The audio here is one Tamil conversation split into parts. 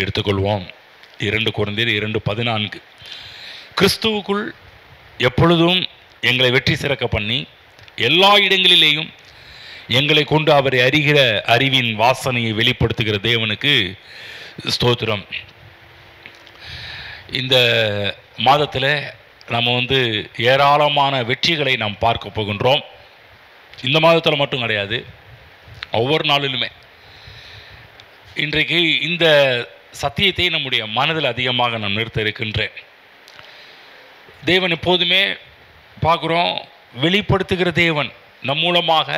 எடுத்துக்கொள்வோம். 2 கொரிந்தியர் 2:14. கிறிஸ்துவுக்குள் எப்பொழுதும் எங்களை வெற்றி சிறக்க பண்ணி எல்லா இடங்களிலேயும் எங்களை கொண்டு அவரை அறிகிற அறிவின் வாசனையை வெளிப்படுத்துகிற தேவனுக்கு ஸ்தோத்திரம். இந்த மாதத்தில் நம்ம ஏராளமான வெற்றிகளை நாம் பார்க்க போகின்றோம். இந்த மாதத்தில் மட்டும் கிடையாது, ஒவ்வொரு நாளிலுமே. இன்றைக்கு இந்த சத்தியத்தை நம்முடைய மனதில் அதிகமாக நான் நிறுத்த இருக்கின்றேன். தேவன் எப்போதுமே பார்க்குறோம், வெளிப்படுத்துகிற தேவன். நம் மூலமாக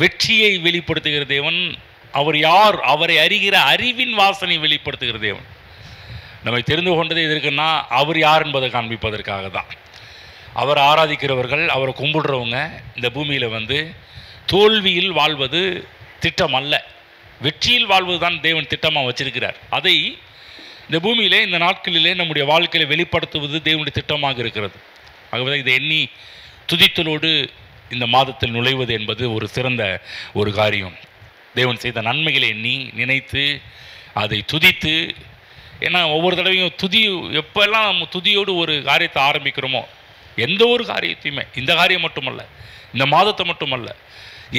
வெற்றியை வெளிப்படுத்துகிற தேவன். அவர் யார்? அவரை அறிகிற அறிவின் வாசனை வெளிப்படுத்துகிற தேவன். நம்மை தெரிந்து கொண்டது எதற்குன்னா, அவர் யார் என்பதை காண்பிப்பதற்காக தான். அவர் ஆராதிக்கிறவர்கள், அவரை கும்பிடுறவங்க இந்த பூமியில் தோல்வியில் வாழ்வது திட்டம் அல்ல, வெற்றியில் வாழ்வது தான் தேவன் திட்டமாக வச்சிருக்கிறார். அதை இந்த பூமியிலே இந்த நாட்களிலே நம்முடைய வாழ்க்கையில் வெளிப்படுத்துவது தேவனுடைய திட்டமாக இருக்கிறது. ஆகவே இதை எண்ணி துதித்தலோடு இந்த மாதத்தில் நுழைவது என்பது ஒரு சிறந்த ஒரு காரியம். தேவன் செய்த நன்மைகளை எண்ணி நினைத்து அதை துதித்து, ஏன்னா ஒவ்வொரு தடவையும் எப்பெல்லாம் நம்ம துதியோடு ஒரு காரியத்தை ஆரம்பிக்கிறோமோ, எந்த ஒரு காரியத்தையுமே, இந்த காரியம் மட்டுமல்ல, இந்த மாதத்தை மட்டுமல்ல,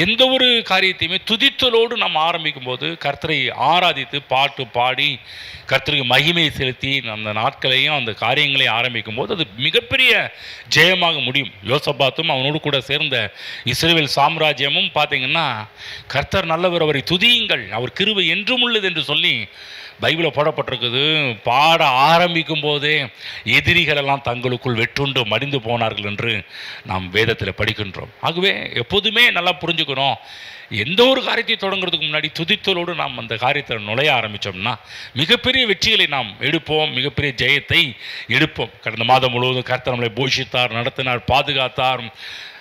எந்த ஒரு காரியத்தையுமே துதித்தலோடு நம்ம ஆரம்பிக்கும் போது, கர்த்தரை ஆராதித்து பாட்டு பாடி கர்த்தருக்கு மகிமையை செலுத்தி அந்த நாட்களையும் அந்த காரியங்களையும் ஆரம்பிக்கும் போது அது மிகப்பெரிய ஜெயமாக முடியும். யோசபாத்தும் அவனோடு கூட சேர்ந்த இஸ்ரவேல் சாம்ராஜ்யமும் பார்த்தீங்கன்னா, கர்த்தர் நல்லவர், அவரை துதியுங்கள், அவர் கிருபை என்றும் உள்ளது என்று சொல்லி பைபிளில் போடப்பட்டிருக்குது. பாட ஆரம்பிக்கும் போதே எதிரிகளெல்லாம் தங்களுக்குள் வெற்றுண்டு மடிந்து போனார்கள் என்று நாம் வேதத்தில் படிக்கின்றோம். ஆகவே எப்போதுமே நல்லா புரிஞ்சுக்கணும், எந்த ஒரு காரியத்தை தொடங்குறதுக்கு முன்னாடி துதித்தலோடு நாம் அந்த காரியத்தை நுழைய ஆரம்பித்தோம்னா மிகப்பெரிய வெற்றிகளை நாம் எடுப்போம், மிகப்பெரிய ஜெயத்தை எடுப்போம். கடந்த மாதம் முழுவதும் கர்த்தர் நம்மளை போஷித்தார், நடத்தினார், பாதுகாத்தார்.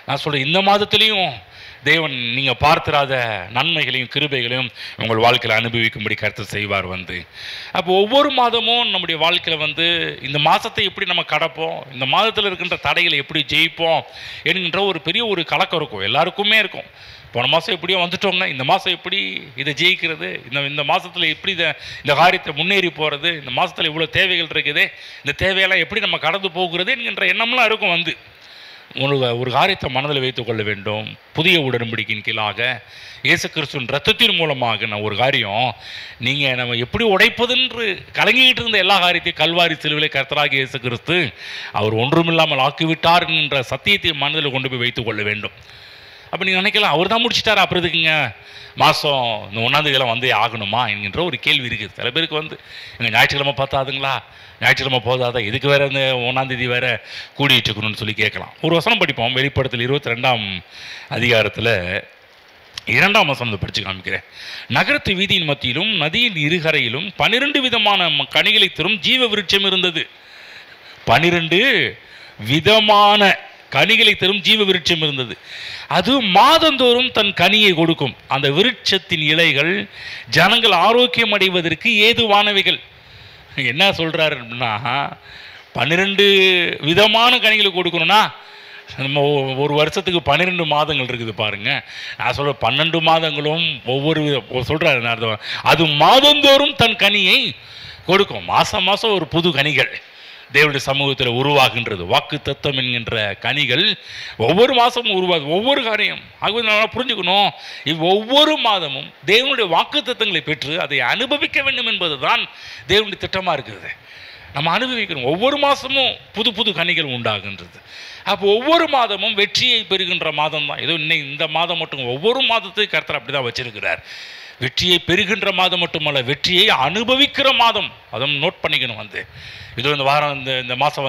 நான் சொல்கிறேன், இந்த மாதத்துலேயும் தேவன் நீங்கள் பார்த்திராத நன்மைகளையும் கிருபைகளையும் உங்கள் வாழ்க்கையில் அனுபவிக்கும்படி கர்த்தர் செய்வார். அப்போ ஒவ்வொரு மாதமும் நம்முடைய வாழ்க்கையில் இந்த மாதத்தை எப்படி நம்ம கடப்போம், இந்த மாதத்தில் இருக்கின்ற தடைகளை எப்படி ஜெயிப்போம் என்கின்ற ஒரு பெரிய ஒரு கலக்கம் இருக்கும், எல்லாருக்குமே இருக்கும். போன மாதம் எப்படியோ வந்துட்டோம்னா இந்த மாதம் எப்படி இதை ஜெயிக்கிறது, இந்த மாதத்தில் எப்படி இந்த காரியத்தை முன்னேறி போகிறது, இந்த மாதத்தில் இவ்வளோ தேவைகள் இருக்குது, இந்த தேவையெல்லாம் எப்படி நம்ம கடந்து போகிறது என்கின்ற எண்ணம்லாம் இருக்கும். ஒரு காரியத்தை மனதில் வைத்துக் கொள்ள வேண்டும். புதிய உடன்படிக்கையின் கீழாக இயேசு கிறிஸ்துவின் இரத்தத்தின் மூலமாக நான் ஒரு காரியம், நீங்கள் நம்ம எப்படி உடைப்பதென்று கலங்கிக்கிட்டு இருந்த எல்லா காரியத்தையும் கல்வாரி சிலுவிலே கர்த்தராகிய இயேசு கிறிஸ்து அவர் ஒன்றுமில்லாமல் ஆக்கிவிட்டார் என்கின்ற சத்தியத்தை மனதில் கொண்டு போய் வைத்துக் கொள்ள வேண்டும். அப்போ நீங்கள் நினைக்கலாம், அவர் தான் முடிச்சிட்டார், அப்புறம் இதுக்குங்க மாதம் இந்த 1ஆம் தேதியெல்லாம் வந்தே ஆகணுமா என்கின்ற ஒரு கேள்வி இருக்குது. சில பேருக்கு எங்கள் ஞாயிற்றுக்கிழமை பார்த்தாதுங்களா, ஞாயிற்றுக்கிழமை போதாதா, இதுக்கு வேறு இந்த 1ஆம் தேதி வேறு கூடிட்டு இருக்கணும்னு சொல்லி கேட்கலாம். ஒரு வசனம் படிப்போம், வெளிப்படுத்தல் 22ஆம் அதிகாரத்தில் 2ஆம் வசனத்தை படித்து காமிக்கிறேன். நகரத்து வீதியின் மத்தியிலும் நதியின் இருகரையிலும் 12 விதமான கனிகளை தரும் ஜீவ விருட்சம் இருந்தது. 12 விதமான கனிகளை தரும் ஜீவ விருட்சம் இருந்தது. அது மாதந்தோறும் தன் கனியை கொடுக்கும். அந்த விருட்சத்தின் இலைகள் ஜனங்கள் ஆரோக்கியம் அடைவதற்கு ஏதுவானவைகள். என்ன சொல்கிறாருன்னா, 12 விதமான கனிகளை கொடுக்கணும்னா நம்ம ஒரு வருஷத்துக்கு 12 மாதங்கள் இருக்குது பாருங்க. நான் சொல்ற 12 மாதங்களும் ஒவ்வொரு சொல்கிறாரு, அது மாதந்தோறும் தன் கனியை கொடுக்கும். மாதம் மாதம் ஒரு புது கனிகள் தேவனுடைய சமூகத்தில் உருவாகின்றது. வாக்கு தத்தம் என்கின்ற கனிகள் ஒவ்வொரு மாதமும் உருவாகுது, ஒவ்வொரு காரியம். ஆகவே நல்லா புரிஞ்சுக்கணும், ஒவ்வொரு மாதமும் தேவனுடைய வாக்கு தத்தங்களை பெற்று அதை அனுபவிக்க வேண்டும் என்பது தான் தேவனுடைய திட்டமாக இருக்குது. நம்ம அனுபவிக்கணும். ஒவ்வொரு மாதமும் புது புது கனிகள் உண்டாகின்றது. அப்போ ஒவ்வொரு மாதமும் வெற்றியை பெறுகின்ற மாதம் தான். ஏதோ இந்த மாதம் மட்டும், ஒவ்வொரு மாதத்தையும் கர்த்தர் அப்படி தான் வச்சிருக்கிறார். வெற்றியை பெறுகின்ற மாதம் மட்டுமல்ல, வெற்றியை அனுபவிக்கிற மாதம். அதுவும் நோட் பண்ணிக்கணும். ஏதோ இந்த வாரம் இந்த மாதம்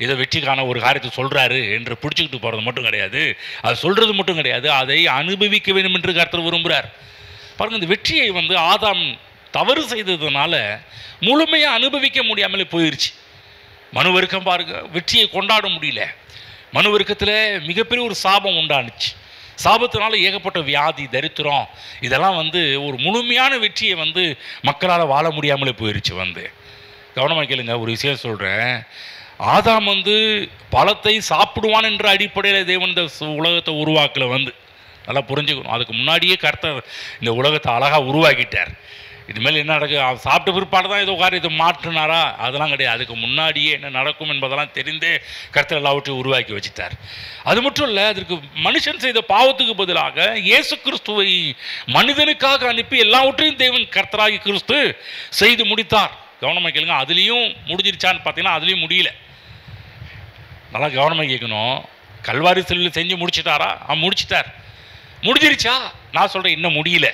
ஏதோ வெற்றிக்கான ஒரு காரியத்தை சொல்கிறாரு என்று பிடிச்சிக்கிட்டு போகிறது மட்டும் கிடையாது, அது சொல்கிறது மட்டும் கிடையாது, அதை அனுபவிக்க வேண்டும் என்று கர்த்தர் விரும்புகிறார். பாருங்கள், இந்த வெற்றியை ஆதாம் தவறு செய்ததுனால முழுமையாக அனுபவிக்க முடியாமலே போயிடுச்சு. மனுவருக்கம் பாருங்க, வெற்றியை கொண்டாட முடியல. மனுவருக்கத்தில் மிகப்பெரிய ஒரு சாபம் உண்டானுச்சு. சாபத்தினால ஏகப்பட்ட வியாதி, தரித்திரம், இதெல்லாம் ஒரு முழுமையான வெற்றியை மக்களால் வாழ முடியாமலே போயிடுச்சு. கவனமாக கேளுங்க, ஒரு விஷயம் சொல்கிறேன். ஆதாம் பழத்தை சாப்பிடுவான் என்ற அடிப்படையில் தேவன் இந்த உலகத்தை உருவாக்கல. நல்லா புரிஞ்சுக்கணும். அதுக்கு முன்னாடியே கர்த்தர் இந்த உலகத்தை அழகாக உருவாக்கிட்டார். இனிமேல் என்ன நடக்குது, அவர் சாப்பிட்ட பிற்பாடு தான் ஏதோ காரியத்தை மாற்றினாரா, அதெல்லாம் கிடையாது. அதுக்கு முன்னாடியே என்ன நடக்கும் என்பதெல்லாம் தெரிந்தே கர்த்தர் எல்லாவற்றையும் உருவாக்கி வச்சுட்டார். அது மட்டும் இல்லை, அதற்கு மனுஷன் செய்த பாவத்துக்கு பதிலாக இயேசு கிறிஸ்துவை மனிதனுக்காக அனுப்பி எல்லாவற்றையும் தேவன் கர்த்தராகி கிறிஸ்து செய்து முடித்தார். கவனமாக கேளுங்க. அதுலேயும் முடிஞ்சிருச்சான்னு பார்த்தீங்கன்னா அதுலேயும் முடியல. நல்லா கவனமாக கேட்கணும். கல்வாரி சிலுவையில் செஞ்சு முடிச்சிட்டாரா? முடிச்சிட்டார். முடிஞ்சிருச்சா? நான் சொல்கிறேன் இன்னும் முடியல.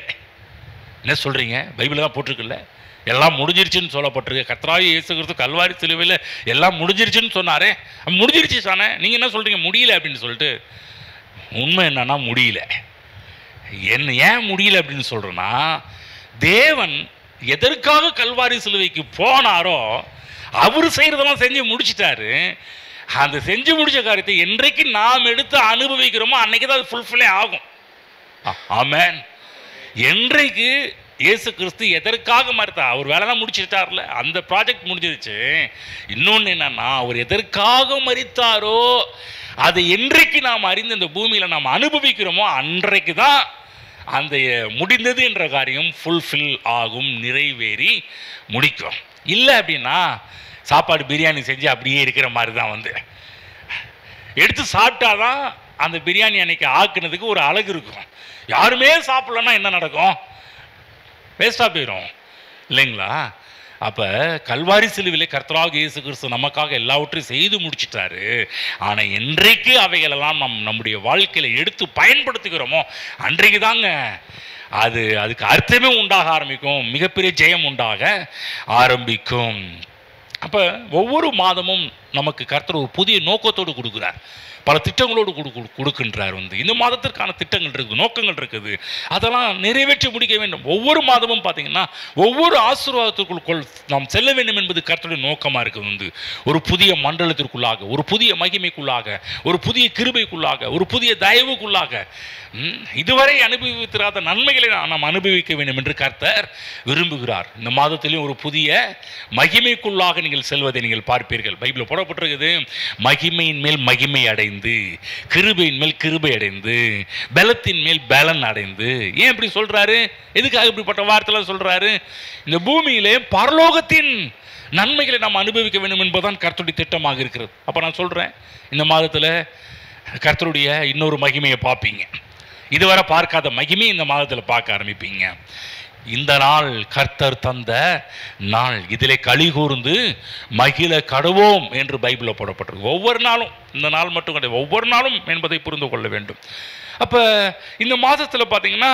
என்ன சொல்கிறீங்க? பைபிளில் தான் போட்டிருக்குல்ல, எல்லாம் முடிஞ்சிருச்சுன்னு சொல்லப்பட்டிருக்கு. கர்த்தராகிய இயேசு கிறிஸ்து கல்வாரி சிலுவையில் எல்லாம் முடிஞ்சிருச்சுன்னு சொன்னாரே, முடிஞ்சிருச்சு தானே. நீங்கள் என்ன சொல்கிறீங்க முடியல அப்படின்னு சொல்லிட்டு? உண்மை என்னன்னா முடியல. ஏன் முடியல அப்படின்னு சொல்கிறேன்னா, தேவன் எதற்காக கல்வாரி சிலுவைக்கு போனாரோ அவர் செய்கிறதெல்லாம் செஞ்சு முடிச்சிட்டாரு. அந்த செஞ்சு முடிச்ச காரியத்தை என்றைக்கு நாம் எடுத்து அனுபவிக்கிறோமோ அன்னைக்கு தான் அது ஃபுல்ஃபில்லே ஆகும். ஆமென். என்றைக்கு இயேசு கிறிஸ்து எதற்காக மறுத்தார், அவர் வேலைலாம் முடிச்சுட்டார்ல, அந்த ப்ராஜெக்ட் முடிஞ்சிருச்சு. இன்னொன்று என்னன்னா, அவர் எதற்காக மரித்தாரோ அதை என்றைக்கு நாம் அறிந்து இந்த பூமியில் நாம் அனுபவிக்கிறோமோ அன்றைக்கு தான் அந்த முடிந்தது என்ற காரியம் ஃபுல்ஃபில் ஆகும், நிறைவேறி முடிக்கும். இல்லை அப்படின்னா சாப்பாடு பிரியாணி செஞ்சு அப்படியே இருக்கிற மாதிரி தான் எடுத்து சாப்பிட்டாதான் அந்த பிரியாணி அன்னைக்கு ஆக்குனதுக்கு ஒரு அழகு இருக்கும். யாருமே சாப்பிடலன்னா என்ன நடக்கும்? வேஸ்டாக போயிடும் இல்லைங்களா? அப்போ கல்வாரி சிலுவிலே கர்த்தராகிய இயேசு கிறிஸ்து நமக்காக எல்லாவற்றையும் செய்து முடிச்சிட்டாரு. ஆனால் என்றைக்கு அவைகளெல்லாம் நம்முடைய வாழ்க்கையில் எடுத்து பயன்படுத்துகிறோமோ அன்றைக்கு தாங்க அதுக்கு அர்த்தமே உண்டாக ஆரம்பிக்கும், மிகப்பெரிய ஜெயம் உண்டாக ஆரம்பிக்கும். அப்போ ஒவ்வொரு மாதமும் நமக்கு கர்த்தர் ஒரு புதிய நோக்கத்தோடு கொடுக்குறார், பல திட்டங்களோடு கொடுக்கின்றார். இந்த மாதத்திற்கான திட்டங்கள் இருக்குது, நோக்கங்கள் இருக்குது, அதெல்லாம் நிறைவேற்றி முடிக்க வேண்டும். ஒவ்வொரு மாதமும் பார்த்தீங்கன்னா ஒவ்வொரு ஆசீர்வாதத்திற்குள் நாம் செல்ல வேண்டும் என்பது கர்த்தருடைய நோக்கமாக இருக்குது. ஒரு புதிய மண்டலத்திற்குள்ளாக, ஒரு புதிய மகிமைக்குள்ளாக, ஒரு புதிய கிருபைக்குள்ளாக, ஒரு புதிய தயவுக்குள்ளாக, இதுவரை அனுபவித்திராத நன்மைகளை நாம் அனுபவிக்க வேண்டும் என்று கர்த்தர் விரும்புகிறார். இந்த மாதத்திலும் ஒரு புதிய மகிமைக்குள்ளாக நீங்கள் செல்வதை நீங்கள் பார்ப்பீர்கள். பைபிளில் போடப்பட்டிருக்குது, மகிமையின் மேல் மகிமை அடைந்து, கிருபையின் மேல் கிருபை அடைந்து, பலத்தின் மேல் பலன் அடைந்து. ஏன் இப்படி சொல்றாரு? எதுக்காக இப்படிப்பட்ட வார்த்தைலாம் சொல்றாரு? இந்த பூமியிலே பரலோகத்தின் நன்மைகளை நாம் அனுபவிக்க வேண்டும் என்பதுதான் கர்த்தருடைய திட்டமாக இருக்கிறது. அப்போ நான் சொல்றேன், இந்த மாதத்தில் கர்த்தருடைய இன்னொரு மகிமையை பார்ப்பீங்க. இதுவரை பார்க்காத மகிமை இந்த மாதத்தில் பார்க்க ஆரம்பிப்பீங்க. இந்த நாள் கர்த்தர் தந்த நாள், இதிலே களி கூர்ந்து மகிழ கடவோம் என்று பைபிளில் போடப்பட்டிருக்கு. ஒவ்வொரு நாளும், இந்த நாள் மட்டும் கிடையாது, ஒவ்வொரு நாளும் என்பதை புரிந்து கொள்ள வேண்டும். அப்போ இந்த மாதத்தில் பார்த்தீங்கன்னா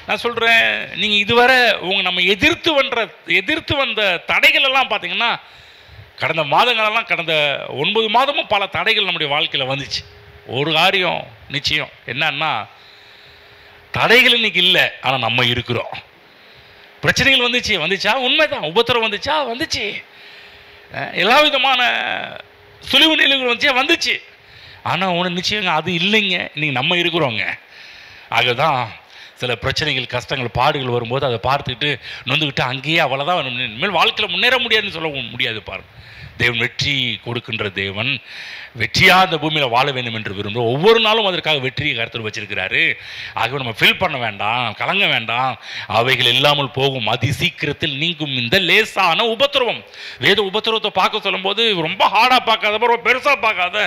நான் சொல்கிறேன், நீங்கள் இதுவரை நம்ம எதிர்த்து வந்த தடைகள் எல்லாம் பார்த்தீங்கன்னா கடந்த மாதங்களெல்லாம், கடந்த 9 மாதமும் பல தடைகள் நம்முடைய வாழ்க்கையில் வந்துச்சு. ஒரு காரியம் நிச்சயம் என்னன்னா, தடைகள் இன்னைக்கு இல்லை, ஆனால் நம்ம இருக்கிறோம். பிரச்சனைகள் வந்துச்சா உண்மைதான், உபத்திரம் வந்துச்சு, எல்லா விதமான சுழிவு நிலைகள் வந்துச்சு. ஆனால் ஒன்று நிச்சயங்க, அது இல்லைங்க, இன்னைக்கு நம்ம இருக்கிறோங்க. ஆகதான் சில பிரச்சனைகள், கஷ்டங்கள், பாடுகள் வரும்போது அதை பார்த்துக்கிட்டு நொந்துக்கிட்டு அங்கேயே அவ்வளோதான், இனிமேல் வாழ்க்கையில் முன்னேற முடியாதுன்னு சொல்ல முடியாது. பாருங்க, தேவன் வெற்றி கொடுக்கின்ற தேவன், வெற்றியாக அந்த பூமியில் வாழ வேண்டும் என்று விரும்புகிறோம். ஒவ்வொரு நாளும் அதற்காக வெற்றியை கருத்து வச்சிருக்கிறாரு. ஆகவே நம்ம ஃபீல் பண்ண வேண்டாம், கலங்க வேண்டாம், அவைகள் இல்லாமல் போகும், அதி சீக்கிரத்தில் நீங்கும் இந்த லேசான உபத்திரவம். வேத உபத்திரவத்தை பார்க்க சொல்லும்போது ரொம்ப ஹார்டாக பார்க்காத, ரொம்ப பெருசாக பார்க்காத,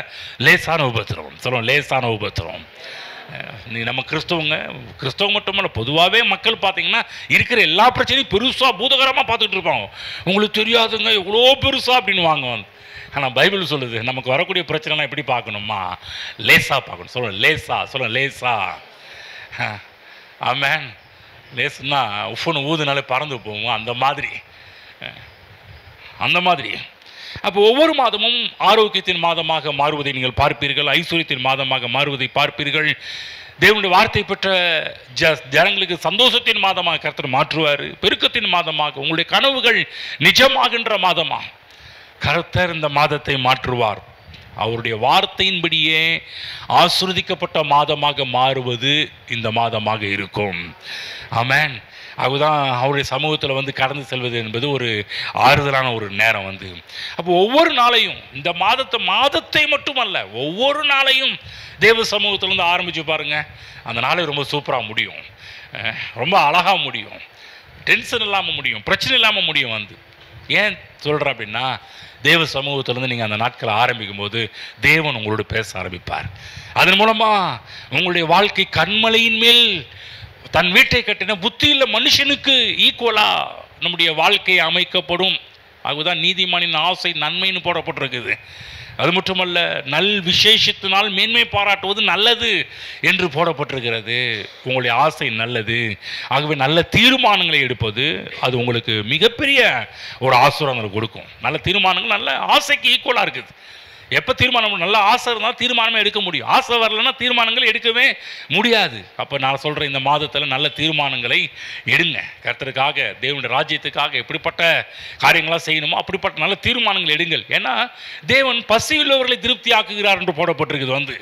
லேசான உபத்திரவம் சொல்லுவோம். லேசான உபத்திரவம். நம்ம கிறிஸ்தவங்க மட்டுமல்ல, பொதுவாகவே மக்கள் பார்த்தீங்கன்னா இருக்கிற எல்லா பிரச்சனையும் பெருசாக பூதகரமாக பார்த்துக்கிட்டு இருப்பாங்க. உங்களுக்கு தெரியாதுங்க எவ்வளோ பெருசாக அப்படின்னு வாங்க. ஆனால் பைபிள் சொல்லுது, நமக்கு வரக்கூடிய பிரச்சனைலாம் எப்படி பார்க்கணுமா? லேசாக பார்க்கணும். சொல்லுங்க லேசா. ஆமென். லேசுன்னா உஃப்னு ஊதுனாலே பறந்து போவோம், அந்த மாதிரி. அப்போ ஒவ்வொரு மாதமும் ஆரோக்கியத்தின் மாதமாக மாறுவதை நீங்கள் பார்ப்பீர்கள், ஐஸ்வர்யத்தின் மாதமாக மாறுவதை பார்ப்பீர்கள். தேவனுடைய வார்த்தை பெற்ற ஜனங்களுக்கு சந்தோஷத்தின் மாதமாக கர்த்தர் மாற்றுவார். பெருக்கத்தின் மாதமாக, உங்களுடைய கனவுகள் நிஜமாகின்ற மாதமாக கர்த்தர் இந்த மாதத்தை மாற்றுவார். அவருடைய வார்த்தையின்படியே ஆசீர்வதிக்கப்பட்ட மாதமாக மாறுவது இந்த மாதமாக இருக்கும். ஆமென். அதுதான் அவருடைய சமூகத்தில் வந்து கடந்து செல்வது என்பது ஒரு ஆறுதலான ஒரு நேரம் வந்து. அப்போ ஒவ்வொரு நாளையும், இந்த மாதத்தை மட்டுமல்ல, ஒவ்வொரு நாளையும் தேவ சமூகத்திலேருந்து ஆரம்பித்து பாருங்கள், அந்த நாளை ரொம்ப சூப்பராக முடியும், ரொம்ப அழகாக முடியும், டென்ஷன் இல்லாமல் முடியும், பிரச்சனை இல்லாமல் முடியும் வந்து. ஏன் சொல்கிறேன் அப்படின்னா, தேவ சமூகத்திலேருந்து நீங்கள் அந்த நாட்களை ஆரம்பிக்கும் போது தேவன் உங்களோடு பேச ஆரம்பிப்பார். அதன் மூலமாக உங்களுடைய வாழ்க்கை கண்மலையின் மேல் தன் வீட்டை கட்டின புத்தியுள்ள மனுஷனுக்கு ஈக்குவலாக நம்முடைய வாழ்க்கை அமைக்கப்படும். அதுதான் நீதிமானின் ஆசை நன்மைன்னு போடப்பட்டிருக்குது. அது மட்டுமல்ல, நல் விசேஷத்தினால் மேன்மை பாராட்டுவது நல்லது என்று போடப்பட்டிருக்கிறது. உங்களுடைய ஆசை நல்லது. ஆகவே நல்ல தீர்மானங்களை எடுப்பது அது உங்களுக்கு மிகப்பெரிய ஒரு ஆசீர்வாதங்களை கொடுக்கும். நல்ல தீர்மானங்கள் நல்ல ஆசைக்கு ஈக்குவலாக இருக்குது. எப்போ தீர்மானம், நல்ல ஆசை இருந்தால் தீர்மானமே எடுக்க முடியும். ஆசை வரலைன்னா தீர்மானங்கள் எடுக்கவே முடியாது. அப்போ நான் சொல்கிறேன், இந்த மாதத்தில் நல்ல தீர்மானங்களை எடுங்க. கர்த்தருக்காக, தேவனுடைய ராஜ்யத்துக்காக எப்படிப்பட்ட காரியங்களாக செய்யணுமோ அப்படிப்பட்ட நல்ல தீர்மானங்கள் எடுங்கள். ஏன்னா தேவன் பசியுள்ளவர்களை திருப்தியாக்குகிறார் என்று போடப்பட்டிருக்குது வந்து.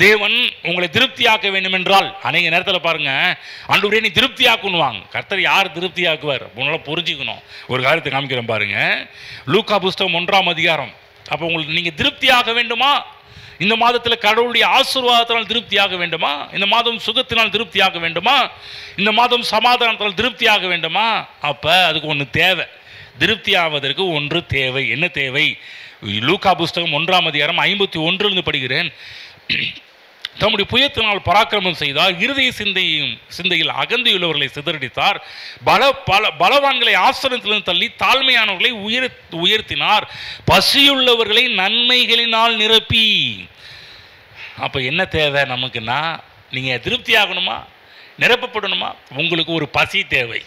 தேவன் உங்களை திருப்தியாக்க வேண்டும் என்றால், அநேக நேரத்தில் பாருங்கள், ஆண்டவரே நீ திருப்தியாக்குன்னுவாங்க. கர்த்தர் யார் திருப்தியாக்குவார் உங்களால் புரிஞ்சுக்கணும். ஒரு காரியத்தை காமிக்கிறேன் பாருங்கள். லூக்கா புஸ்தகம் 1ஆம் அதிகாரம். அப்போ உங்களுக்கு நீங்கள் திருப்தியாக வேண்டுமா? இந்த மாதத்தில் கடவுளுடைய ஆசீர்வாதத்தினால் திருப்தியாக வேண்டுமா? இந்த மாதம் சுகத்தினால் திருப்தியாக வேண்டுமா? இந்த மாதம் சமாதானத்தினால் திருப்தியாக வேண்டுமா? அப்போ அதுக்கு ஒன்று தேவை. திருப்தியாவதற்கு ஒன்று தேவை. என்ன தேவை? லூக்கா புஸ்தகம் 1ஆம் அதிகாரம் 51 படிக்கிறேன். தம்முடைய புயத்தினால் பராக்கிரமம் செய்தார், இருதய சிந்தையில் அகந்தியுள்ளவர்களை சிதறடித்தார், பலவான்களை ஆசனத்திலிருந்து தள்ளி தாழ்மையானவர்களை உயர்த்தினார், பசியுள்ளவர்களை நன்மைகளினால் நிரப்பி. அப்போ என்ன தேவை நமக்குன்னா, நீங்கள் திருப்தி ஆகணுமா, நிரப்பப்படணுமா? உங்களுக்கு ஒரு பசி தேவை.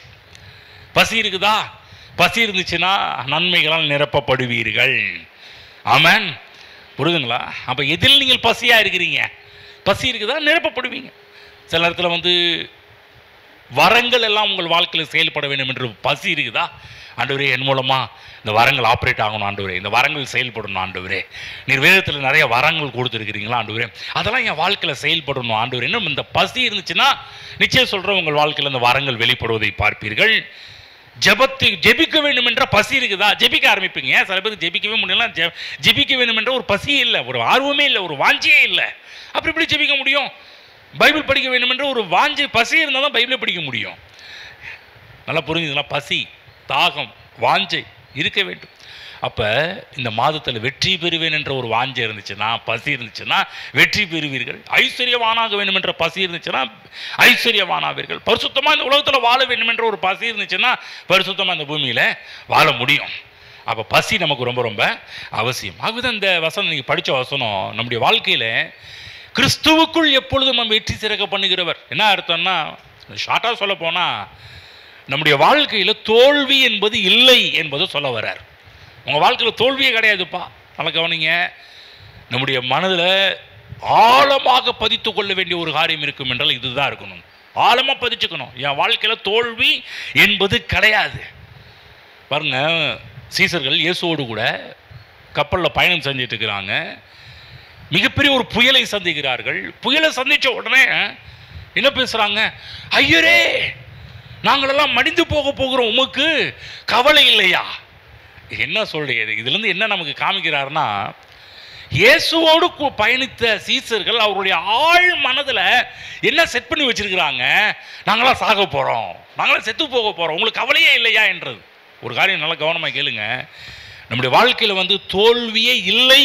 பசி இருக்குதா? பசி இருந்துச்சுன்னா நன்மைகளால் நிரப்பப்படுவீர்கள். ஆமென். புரியுதுங்களா? அப்போ எதில் நீங்கள் பசியாக இருக்கிறீங்க? பசி இருக்குதா? நிரப்பப்படுவீங்க. சில நேரத்தில் வந்து வரங்கள் எல்லாம் உங்கள் வாழ்க்கையில் செயல்பட வேண்டும் என்று பசி இருக்குதா? ஆண்டவரே, என் மூலமாக இந்த வரங்கள் ஆப்ரேட் ஆகணும் ஆண்டவரே, இந்த வரங்கள் செயல்படணும் ஆண்டவரே, நீர் வேதத்தில் நிறைய வரங்கள் கொடுத்துருக்கிறீங்களா ஆண்டவரே, அதெல்லாம் என் வாழ்க்கையில் செயல்படணும் ஆண்டவரே. இன்னும் இந்த பசி இருந்துச்சுன்னா நிச்சயம் சொல்கிறேன், உங்கள் வாழ்க்கையில் இந்த வரங்கள் வெளிப்படுவதை பார்ப்பீர்கள். ஜெபிக்க வேண்டும் என்ற பசி இருக்குதா? ஜெபிக்க ஆரம்பிப்பீங்க. சில பேருக்கு ஜெபிக்கவே முடியல. ஜெபிக்க வேண்டும் என்ற ஒரு பசியே இல்லை, ஒரு ஆர்வமே இல்லை, ஒரு வாஞ்சியே இல்லை. அப்படி எப்படி ஜெபிக்க முடியும்? பைபிள் படிக்க வேண்டும் என்ற ஒரு வாஞ்சை, பசி இருந்தால் தான் பைபிளை படிக்க முடியும். நல்லா புரிஞ்சுங்களா? பசி, தாகம், வாஞ்சை இருக்க வேண்டும். அப்போ இந்த மாதத்தில் வெற்றி பெறுவேன் என்ற ஒரு வாஞ்சை இருந்துச்சுன்னா, பசி இருந்துச்சுன்னா வெற்றி பெறுவீர்கள். ஐஸ்வர்யவானாக வேண்டும் என்ற பசி இருந்துச்சுன்னா ஐஸ்வர்யவானாவீர்கள். பரிசுத்தமாக இந்த உலகத்தில் வாழ வேண்டும் என்ற ஒரு பசி இருந்துச்சுன்னா பரிசுத்தமாக இந்த பூமியில் வாழ முடியும். அப்போ பசி நமக்கு ரொம்ப ரொம்ப அவசியம். ஆகவே இந்த வசனம், நீங்கள் படித்த வசனம், நம்முடைய வாழ்க்கையில் கிறிஸ்துவுக்குள் எப்பொழுதும் நம்ம வெற்றி சிறக்க பண்ணுகிறவர். என்ன அர்த்தம்னா, ஷார்ட்டாக சொல்ல போனால், நம்முடைய வாழ்க்கையில் தோல்வி என்பது இல்லை என்பதை சொல்ல வர்றார். உங்கள் வாழ்க்கையில் தோல்வியே கிடையாதுப்பா. நல்லா கவனிங்க. நம்முடைய மனதில் ஆழமாக பதித்து கொள்ள வேண்டிய ஒரு காரியம் இருக்கும் என்றால் இதுதான் இருக்கணும். ஆழமாக பதிச்சுக்கணும். என் வாழ்க்கையில் தோல்வி என்பது கிடையாது. பாருங்க, சீசர்கள் இயேசுவோடு கூட கப்பலில் பயணம் செஞ்சுட்டு இருக்கிறாங்க. மிகப்பெரிய ஒரு புயலை சந்திக்கிறார்கள். புயலை சந்தித்த உடனே என்ன பேசுகிறாங்க? ஐயரே, நாங்களெல்லாம் மடிந்து போக போகிறோம், உமக்கு கவலை இல்லையா? என்ன சொல்றது? இதுலேருந்து என்ன நமக்கு காமிக்கிறாருன்னா, இயேசுவோடு பயணித்த சீசர்கள் அவருடைய ஆழ் மனதில் என்ன செட் பண்ணி வச்சிருக்கிறாங்க? நாங்களாம் சாக போகிறோம், நாங்களாம் செத்து போக போகிறோம், உங்களுக்கு கவலையே இல்லையா என்றது. ஒரு காரியம் நல்லா கவனமாக கேளுங்க. நம்முடைய வாழ்க்கையில் வந்து தோல்வியே இல்லை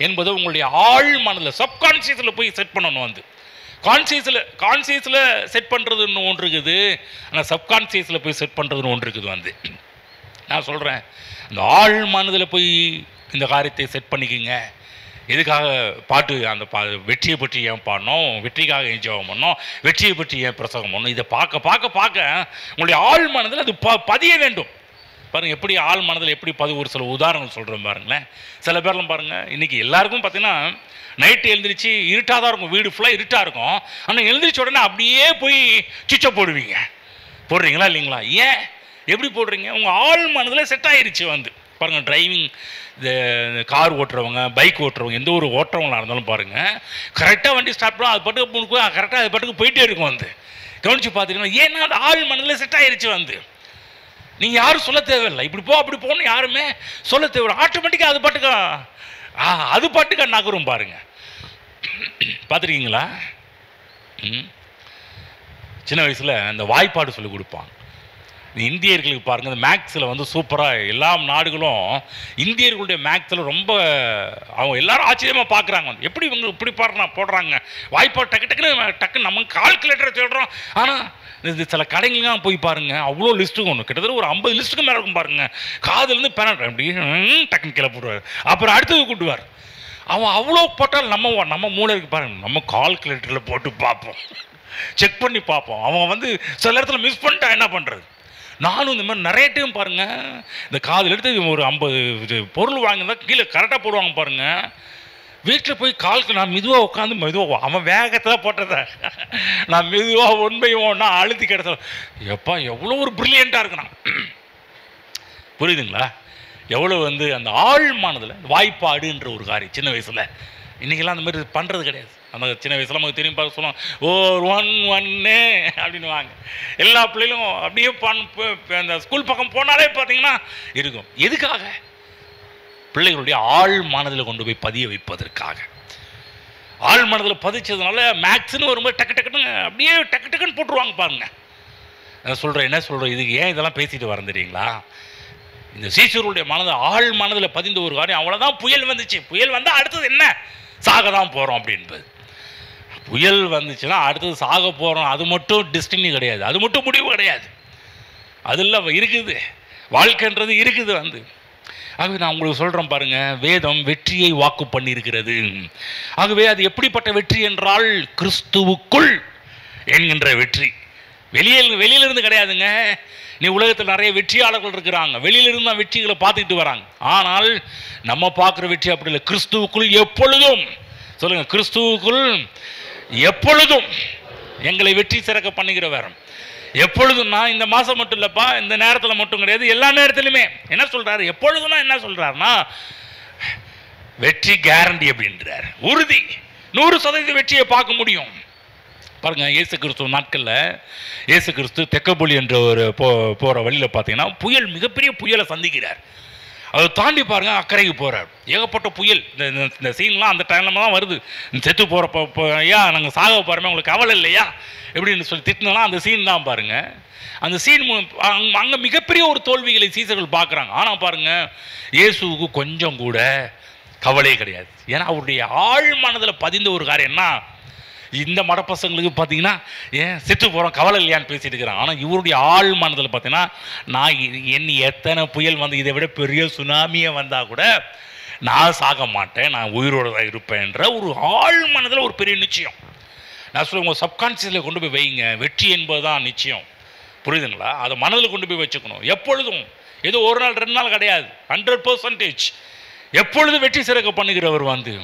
என்பதை உங்களுடைய ஆழ் மனதில், சப்கான்சியஸில் போய் செட் பண்ணணும். வந்து கான்சியஸில் செட் பண்ணுறதுன்னு ஒன்று இருக்குது, ஆனால் சப்கான்சியஸில் போய் செட் பண்ணுறதுன்னு ஒன்று இருக்குது. வந்து நான் சொல்கிறேன், இந்த ஆழ் மனதில் போய் இந்த காரியத்தை செட் பண்ணிக்கோங்க. எதுக்காக பாட்டு, அந்த வெற்றியை பற்றி ஏன் பாடணும், வெற்றிக்காக ஏன் ஜெபம் பண்ணணும், வெற்றியை பற்றி ஏன் பிரசங்கம் பண்ணணும், இதை பார்க்க பார்க்க பார்க்க உங்களுடைய ஆழ் மனதில் அது பதிய வேண்டும். பாருங்கள், எப்படி ஆள் மனதில் எப்படி ஒரு சில உதாரணங்கள் சொல்கிறேன் பாருங்களேன். சில பேர்லாம் பாருங்கள், இன்றைக்கி எல்லாருக்கும் பார்த்தீங்கன்னா நைட்டு எழுந்திரிச்சு இருட்டாக தான் இருக்கும், வீடு ஃபுல்லாக இருட்டாக இருக்கும். ஆனால் எழுந்திரிச்ச உடனே அப்படியே போய் சுவிட்சை போடுறீங்களா இல்லைங்களா? ஏன் எப்படி போடுறீங்க? உங்கள் ஆள் மனதில் செட் ஆகிருச்சு. வந்து பாருங்கள், டிரைவிங், இந்த கார் ஓட்டுறவங்க, பைக் ஓட்டுறவங்க, எந்த ஒரு ஓட்டுறவங்களாக இருந்தாலும் பாருங்கள், கரெக்டாக வண்டி ஸ்டார்ட் பண்ணால் அது பாட்டுக்கு கரெக்டாக அது பாட்டுக்கு போயிட்டே இருக்கும். வந்து கவனிச்சு பார்த்தீங்கன்னா, ஏன்னா அந்த ஆள் மனதில் செட் ஆயிருச்சு வந்து. நீங்கள் யாரும் சொல்ல தேவையில்லை, இப்படி போ அப்படி போகணும் யாருமே சொல்ல தேவை. ஆட்டோமேட்டிக்காக அது பாட்டுக்கா நகரும் பாருங்க. பார்த்துருக்கீங்களா? சின்ன வயசில் அந்த வாய்ப்பாடு சொல்லிக் கொடுப்பாங்க. இந்தியர்களுக்கு பாருங்கள், இந்த மேக்ஸில் வந்து சூப்பராக எல்லா நாடுகளும் இந்தியர்களுடைய மேக்ஸில் ரொம்ப அவங்க எல்லாரும் ஆச்சரியமாக பார்க்குறாங்க. எப்படி இவங்க இப்படி போடுறாங்க வாய்ப்பாடு டக்குன்னு நம்ம கால்குலேட்டரை தேடுறோம். ஆனால் இது சில கடைங்களாம் போய் பாருங்கள், அவ்வளோ லிஸ்ட்டுக்கு ஒன்று கிட்டத்தட்ட ஒரு 50 லிஸ்ட்டுக்கு மேலே இருக்கும் பாருங்கள். காதுலேருந்து பெனட் அப்படி டக்குன்னு கீழே போடுவார். அப்புறம் அடுத்தது கூட்டுவார். அவன் அவ்வளோ போட்டால் நம்ம மூளைக்கு பாருங்கள், நம்ம கால்குலேட்டரில் போட்டு பார்ப்போம், செக் பண்ணி பார்ப்போம். அவன் வந்து சில இடத்துல மிஸ் பண்ணிட்டா என்ன பண்ணுறது? நானும் இந்த மாதிரி நிறைய டைம் பாருங்கள், இந்த காதில் எடுத்து ஒரு 50 பொருள் வாங்கினா கீழே கரெக்டாக போடுவாங்க பாருங்கள். வீட்டில் போய் நான் மெதுவாக உட்காந்து அவன் வேகத்தில் போட்டதை நான் மெதுவாக ஒன்றையும் அழுத்தி கிடச்ச எப்பா எவ்வளோ ஒரு ப்ரில்லியண்ட்டாக இருக்குண்ணா. புரியுதுங்களா? எவ்வளோ வந்து அந்த ஆழ்மானதில் வாய்ப்பாடுன்ற ஒரு காரியம் சின்ன வயசில். இன்றைக்கெல்லாம் அந்த மாதிரி பண்ணுறது கிடையாது. அந்த சின்ன வயசில் நமக்கு தெரியும் பார்க்க சொல்லுவோம், ஓர் 1 அப்படின்னு வாங்க. எல்லா பிள்ளைகளும் அப்படியே அந்த ஸ்கூல் பக்கம் போனாலே பார்த்தீங்கன்னா இருக்கும். எதுக்காக? பிள்ளைகளுடைய ஆழ் மனதில் கொண்டு போய் பதிய வைப்பதற்காக. ஆழ் மனதில் பதிச்சதுனால மேக்ஸ்ன்னு வரும்போது டக்குன்னு அப்படியே டக்குன்னு போட்டுருவாங்க பாருங்க. என்ன சொல்கிறேன் இதுக்கு ஏன் இதெல்லாம் பேசிட்டு வரேன் தெரியுங்களா? இந்த சீசருடைய ஆழ் மனதில் பதிந்த ஒரு காரியம். அவ்வளோதான், புயல் வந்துச்சு. புயல் வந்தால் அடுத்தது என்ன? சாக தான் போகிறோம் அப்படின்பது. புயல் வந்துச்சுன்னா அடுத்தது சாக போகிறோம், அது மட்டும் டெஸ்டினி கிடையாது, அது மட்டும் முடிவு கிடையாது. அதில் இருக்குது வாழ்க்கைன்றது இருக்குது வந்து. ஆகவே நான் உங்களுக்கு சொல்கிறேன் பாருங்கள், வேதம் வெற்றியை வாக்கு பண்ணியிருக்கிறது. ஆகவே அது எப்படிப்பட்ட வெற்றி என்றால் கிறிஸ்துவுக்குள் என்கின்ற வெற்றி. வெளியிலிருந்து கிடையாதுங்க. நீ உலகத்தில் நிறைய வெற்றியாளர்கள் இருக்கிறாங்க, வெளியிலிருந்து தான் வெற்றிகளை பார்த்துக்கிட்டு வராங்க. ஆனால் நம்ம பார்க்குற வெற்றி அப்படி இல்லை. கிறிஸ்துவுக்குள் எப்பொழுதும், சொல்லுங்கள், கிறிஸ்துவுக்குள் எப்பொழுதும் எங்களை வெற்றி சிறக்க பண்ணுகிறவர். எப்பொழுதும்னா இந்த மாதம் மட்டும் இல்லைப்பா, இந்த நேரத்தில் மட்டும் கிடையாது, எல்லா நேரத்திலுமே. என்ன சொல்கிறாரு? எப்பொழுதும்னா என்ன சொல்கிறாருன்னா வெற்றி கேரண்டி அப்படின்றார். உறுதி, 100% வெற்றியை பார்க்க முடியும். பாருங்கள், இயேசு கிறிஸ்துவ நாட்களில் இயேசு கிறிஸ்து தெக்கப்பொலி என்ற ஒரு போகிற வழியில் பார்த்தீங்கன்னா மிகப்பெரிய புயலை சந்திக்கிறார். அதை தாண்டி பாருங்கள் அக்கறைக்கு போகிறார். ஏகப்பட்ட புயல். இந்த சீன்லாம் அந்த டைமில் தான் வருது. செத்து போகிறப்போ ஐயா நாங்கள் சாக போகிறோமே, உங்களுக்கு கவலை இல்லையா எப்படின்னு சொல்லி திட்டினா அந்த சீன் தான் பாருங்கள். அந்த சீன் அங்கே மிகப்பெரிய ஒரு தோல்விகளை சீசர்கள் பார்க்குறாங்க. ஆனால் பாருங்கள், இயேசுவுக்கு கொஞ்சம் கூட கவலையே கிடையாது. ஏன்னா அவருடைய ஆழ் மனதில் பதிந்த ஒரு காரியம்னா, இந்த மடப்பசங்களுக்கு பார்த்தீங்கன்னா ஏன் செத்து போகிறோம் கவலை இல்லையான்னு பேசிட்டு இருக்கிறாங்க. ஆனால் இவருடைய ஆழ் மனதில் பார்த்தீங்கன்னா, நான் எத்தனை புயல் வந்து இதை விட பெரிய சுனாமியை வந்தால் கூட நான் சாக மாட்டேன், நான் உயிரோடு தான் இருப்பேன்ற ஒரு ஆழ் மனதில் ஒரு பெரிய நிச்சயம். நான் சொல்ல உங்கள் சப்கான்ஷியஸில் கொண்டு போய் வைங்க. வெற்றி என்பது தான் நிச்சயம். புரியுதுங்களா? அதை மனதில் கொண்டு போய் வச்சுக்கணும். எப்பொழுதும், ஏதோ ஒரு நாள் 2 நாள் கிடையாது, 100% எப்பொழுதும் வெற்றி சிறக்க பண்ணுகிறவர் வந்து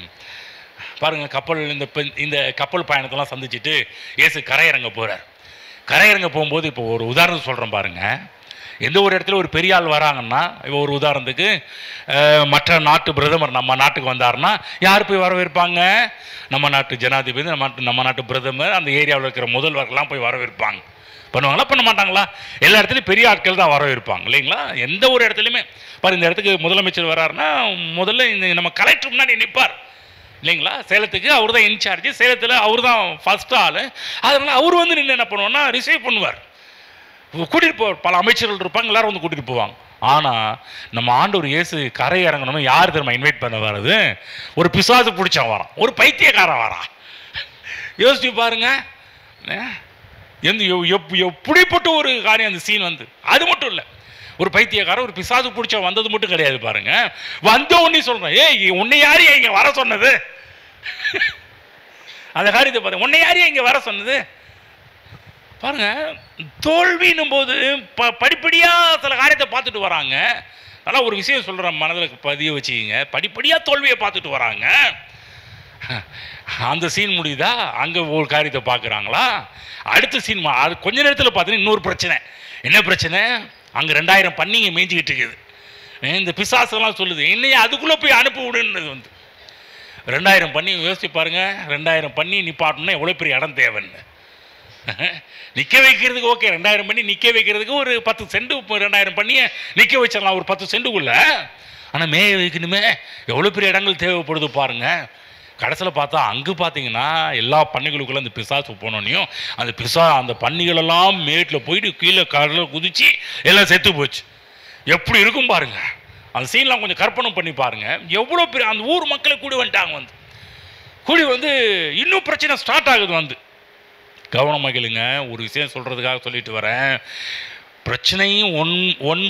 பாருங்கள். இந்த கப்பல் பயணத்தெல்லாம் சந்திச்சுட்டு இயேசு கரையிறங்க போகிறார். கரையிறங்க போகும்போது இப்போ ஒரு உதாரணம் சொல்கிறேன் பாருங்கள். எந்த ஒரு இடத்துல ஒரு பெரிய ஆள் வராங்கன்னா, இப்போ ஒரு உதாரணத்துக்கு மற்ற நாட்டு பிரதமர் நம்ம நாட்டுக்கு வந்தார்னா யார் போய் வரவேற்பாங்க? நம்ம நாட்டு ஜனாதிபதி, நம்ம நாட்டு பிரதமர், அந்த ஏரியாவில் இருக்கிற முதல்வர்கள்லாம் போய் வரவேற்பாங்க. பண்ணுவாங்களா? பண்ண மாட்டாங்களா? எல்லா இடத்துலையும் பெரிய ஆட்கள் தான் வரவேற்பாங்க இல்லைங்களா? எந்த ஒரு இடத்துலையுமே பாரு, இந்த இடத்துக்கு முதலமைச்சர் வராருன்னா முதல்ல நம்ம கலெக்டர் முன்னாடி நிற்பார் இல்லைங்களா? சேலத்துக்கு அவர் தான் இன்சார்ஜ், சேலத்தில் அவர் தான் ஃபஸ்ட் ஆள். அதனால் அவர் வந்து நின்று என்ன பண்ணுவோன்னா ரிசீவ் பண்ணுவார், கூட்டிகிட்டு போவார். பல அமைச்சர்கள் இருப்பாங்க, எல்லாரும் வந்து கூட்டிகிட்டு போவாங்க. ஆனால் நம்ம ஆண்டவர் இயேசு கரை இறங்கணும் யார் தெரியுமா இன்வைட் பண்ண வர்றது? ஒரு பிசாசு பிடிச்சவன் வரான், ஒரு பைத்தியக்காரன் வரான். யோசிச்சு பாருங்க, எப்படிப்பட்ட ஒரு காரியம் அந்த சீன் வந்து. அது மட்டும் இல்லை, ஒரு பைத்தியக்காரன் ஒரு பிசாசு பிடிச்ச வந்தது மட்டும் கிடையாது பாருங்க. வந்த உடனே சொல்றேன், ஏய் உன்னை யாரையா இங்க வர சொன்னது? அந்த காரியத்தை பாருங்க, உன்னை யாரையா இங்க வர சொன்னது? பாருங்க, தோல்வின்னும் போது படிப்படியா சில காரியத்தை பார்த்துட்டு வராங்க. அதெல்லாம் ஒரு விஷயம் சொல்றேன், மனதில் பதிய வச்சுக்கிங்க. படிப்படியா தோல்வியை பார்த்துட்டு வராங்க. அந்த சீன் முடியுதா, அங்கே ஒரு காரியத்தை பார்க்குறாங்களா? அடுத்த சீன் கொஞ்ச நேரத்தில் பார்த்தீங்கன்னா இன்னொரு பிரச்சனை. என்ன பிரச்சனை? அங்கே 2000 பன்னிங்க மேய்ஞ்சிக்கிட்டு இருக்குது. இந்த பிசாசெல்லாம் சொல்லுது, என்னையே அதுக்குள்ளே போய் அனுப்பி விடுன்றது வந்து. 2000 பன்னி யோசிச்சு பாருங்க, 2000 பன்னி நிப்பாட்டணும்னா எவ்வளோ பெரிய இடம் தேவைன்னு. நிற்க வைக்கிறதுக்கு ஓகே, 2000 பண்ணி நிற்க வைக்கிறதுக்கு ஒரு 10 சென்ட் 2000 பண்ணி நிற்க வச்சிடலாம் ஒரு 10 சென்ட்டுக்குள்ள. ஆனால் மேய வைக்கணுமே, எவ்வளோ பெரிய இடங்கள் தேவைப்படுது பாருங்க. கடைசியில் பார்த்தா அங்கே பார்த்தீங்கன்னா எல்லா பண்ணைகளுக்குள்ள அந்த பிசாசு போனோன்னையும் அந்த பன்னிகளெல்லாம் மேட்டில் போயிட்டு கீழே கடலில் குதிச்சு எல்லாம் செத்து போச்சு. எப்படி இருக்கும் பாருங்க. அந்த சீன்லாம் கொஞ்சம் கற்பனை பண்ணி பாருங்க. எவ்வளோ பெரிய அந்த ஊர் மக்களை கூடி வந்துட்டாங்க. கூடி இன்னும் பிரச்சனை ஸ்டார்ட் ஆகுது. கவனமாக கேளுங்க, ஒரு விஷயம் சொல்கிறதுக்காக சொல்லிட்டு வரேன். பிரச்சனையும் ஒன்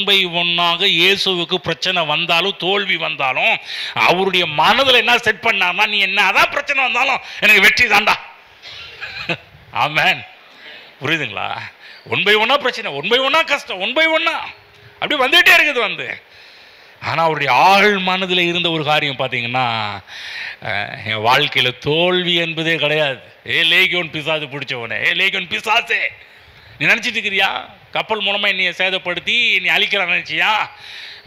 பை ஒன்னாக இயேசுவுக்கு பிரச்சனை வந்தாலும் தோல்வி வந்தாலும் அவருடைய மனதில் என்ன செட் பண்ணாமா, நீ என்ன அதான் பிரச்சனை வந்தாலும் எனக்கு வெற்றி தாண்டா. ஆமென். புரியுதுங்களா? 1 by 1 பிரச்சனை, 1 by 1 கஷ்டம், 1 by 1 அப்படி வந்துகிட்டே இருக்குது. ஆனால் அவருடைய ஆள் மனதில் இருந்த ஒரு காரியம் பார்த்தீங்கன்னா, என் வாழ்க்கையில் தோல்வி என்பதே கிடையாது. லேகியோன் பிசாசு பிடிச்சவனே, லேகியோன் பிசாசே, நீ நினச்சிட்டு இருக்கிறியா கப்பல் மூலமாக என்னைய சேதப்படுத்தி நீ அழிக்கலாம் நினச்சியா?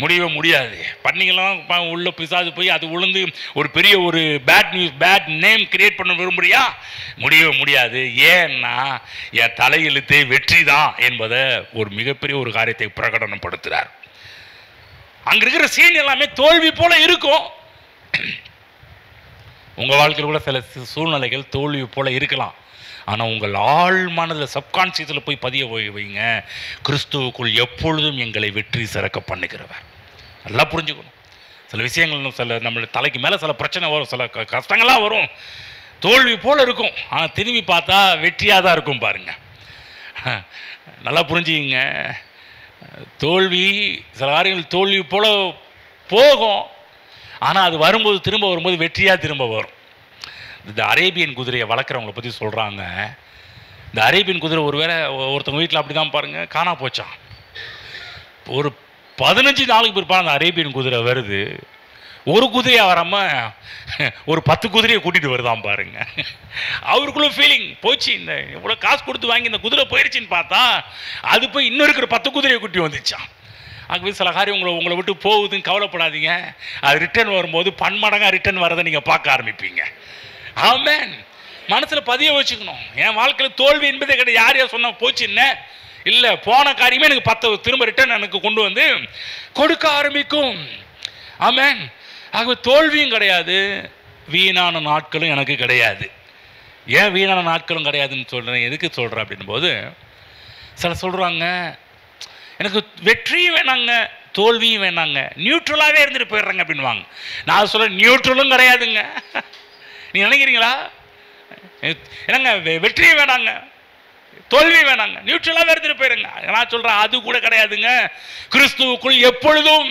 முடியவே முடியாது. பண்ணிங்களாம் உள்ள பிசாசு போய் அது உளுந்து ஒரு பெரிய ஒரு பேட் நேம் கிரியேட் பண்ண விரும்புறியா? முடியவே முடியாது. ஏன்னா என் தலையெழுத்தே வெற்றி தான் என்பதை ஒரு மிகப்பெரிய ஒரு காரியத்தை பிரகடனப்படுத்துகிறார். அங்க இருக்கிற சீன் எல்லாமே தோல்வி போல இருக்கும். உங்க வாழ்க்கையில் கூட சில சூழ்நிலைகள் தோல்வி போல இருக்கலாம். ஆனால் உங்கள் ஆழ் மனதில் சப்கான்சியஸில் போய் பதிய வைங்க, கிறிஸ்துவுக்குள் எப்பொழுதும் எங்களை வெற்றி சிறக்க பண்ணுகிறவர். நல்லா புரிஞ்சுக்கணும். சில விஷயங்கள் சில நம்ம தலைக்கு மேலே சில பிரச்சனை வரும், சில கஷ்டங்கள்லாம் வரும், தோல்வி போல் இருக்கும். ஆனால் திரும்பி பார்த்தா வெற்றியாக தான் இருக்கும் பாருங்க. நல்லா புரிஞ்சுக்கிங்க. தோல்வி சில காரியங்கள் தோல்வி போல் போகும், ஆனால் அது வரும்போது திரும்ப வரும்போது வெற்றியாக திரும்ப வரும். இந்த அரேபியன் குதிரையை வளர்க்குறவங்களை பற்றி சொல்கிறாங்க. இந்த அரேபியன் குதிரை ஒருத்தவங்க வீட்டில் அப்படி தான் பாருங்கள் காணா போச்சான். ஒரு 15 நாளுக்கு பிற்பாடு அந்த அரேபியன் குதிரை வருது. ஒரு குதிரையாக வராமல் ஒரு 10 குதிரையை கூட்டிகிட்டு வருதான் பாருங்க. அவருக்குள்ள ஃபீலிங் போச்சு, இந்த இவ்வளோ காசு கொடுத்து வாங்கி இந்த குதிரை போயிடுச்சின்னு பார்த்தா அது போய் இன்னும் இருக்கிற 10 குதிரையை கூட்டி வந்துச்சான். ஆகவே சில காரியம் உங்களை விட்டு போகுதுன்னு கவலைப்படாதீங்க. அது ரிட்டர்ன் வரும்போது பன்மடங்காக ரிட்டர்ன் வரதை நீங்கள் பார்க்க ஆரம்பிப்பீங்க. ஆமென். மனசில் பதிய வச்சுக்கணும். என் வாழ்க்கையில் தோல்வி என்பதே கிடையாது. யாரையா சொன்ன போச்சுன்னு இல்லை, போன காரியமே எனக்கு 10 திரும்ப ரிட்டர்ன் எனக்கு கொண்டு வந்து கொடுக்க ஆரம்பிக்கும். ஆமென். ஆகவே தோல்வியும் கிடையாது, வீணான நாட்களும் எனக்கு கிடையாது. ஏன் வீணான நாட்களும் கிடையாதுன்னு சொல்கிறேன், எதுக்கு சொல்கிறேன் அப்படின் போது சில சொல்கிறாங்க எனக்கு வெற்றியும் வேணாங்க தோல்வியும் வேணாங்க, நியூட்ரலாகவே இருந்துட்டு போயிடுறாங்க அப்படின்வாங்க. நான் சொல்கிறேன் நியூட்ரலும் கிடையாதுங்க. நீ நினைக்கிறீங்களா? என்னங்க வெற்றியும் வேணாங்க தோல்வி வேணாங்க, நியூட்ரலாக இருந்துட்டு போயிருங்க. நான் சொல்கிறேன் அது கூட கிடையாதுங்க. கிறிஸ்துவுக்குள் எப்பொழுதும்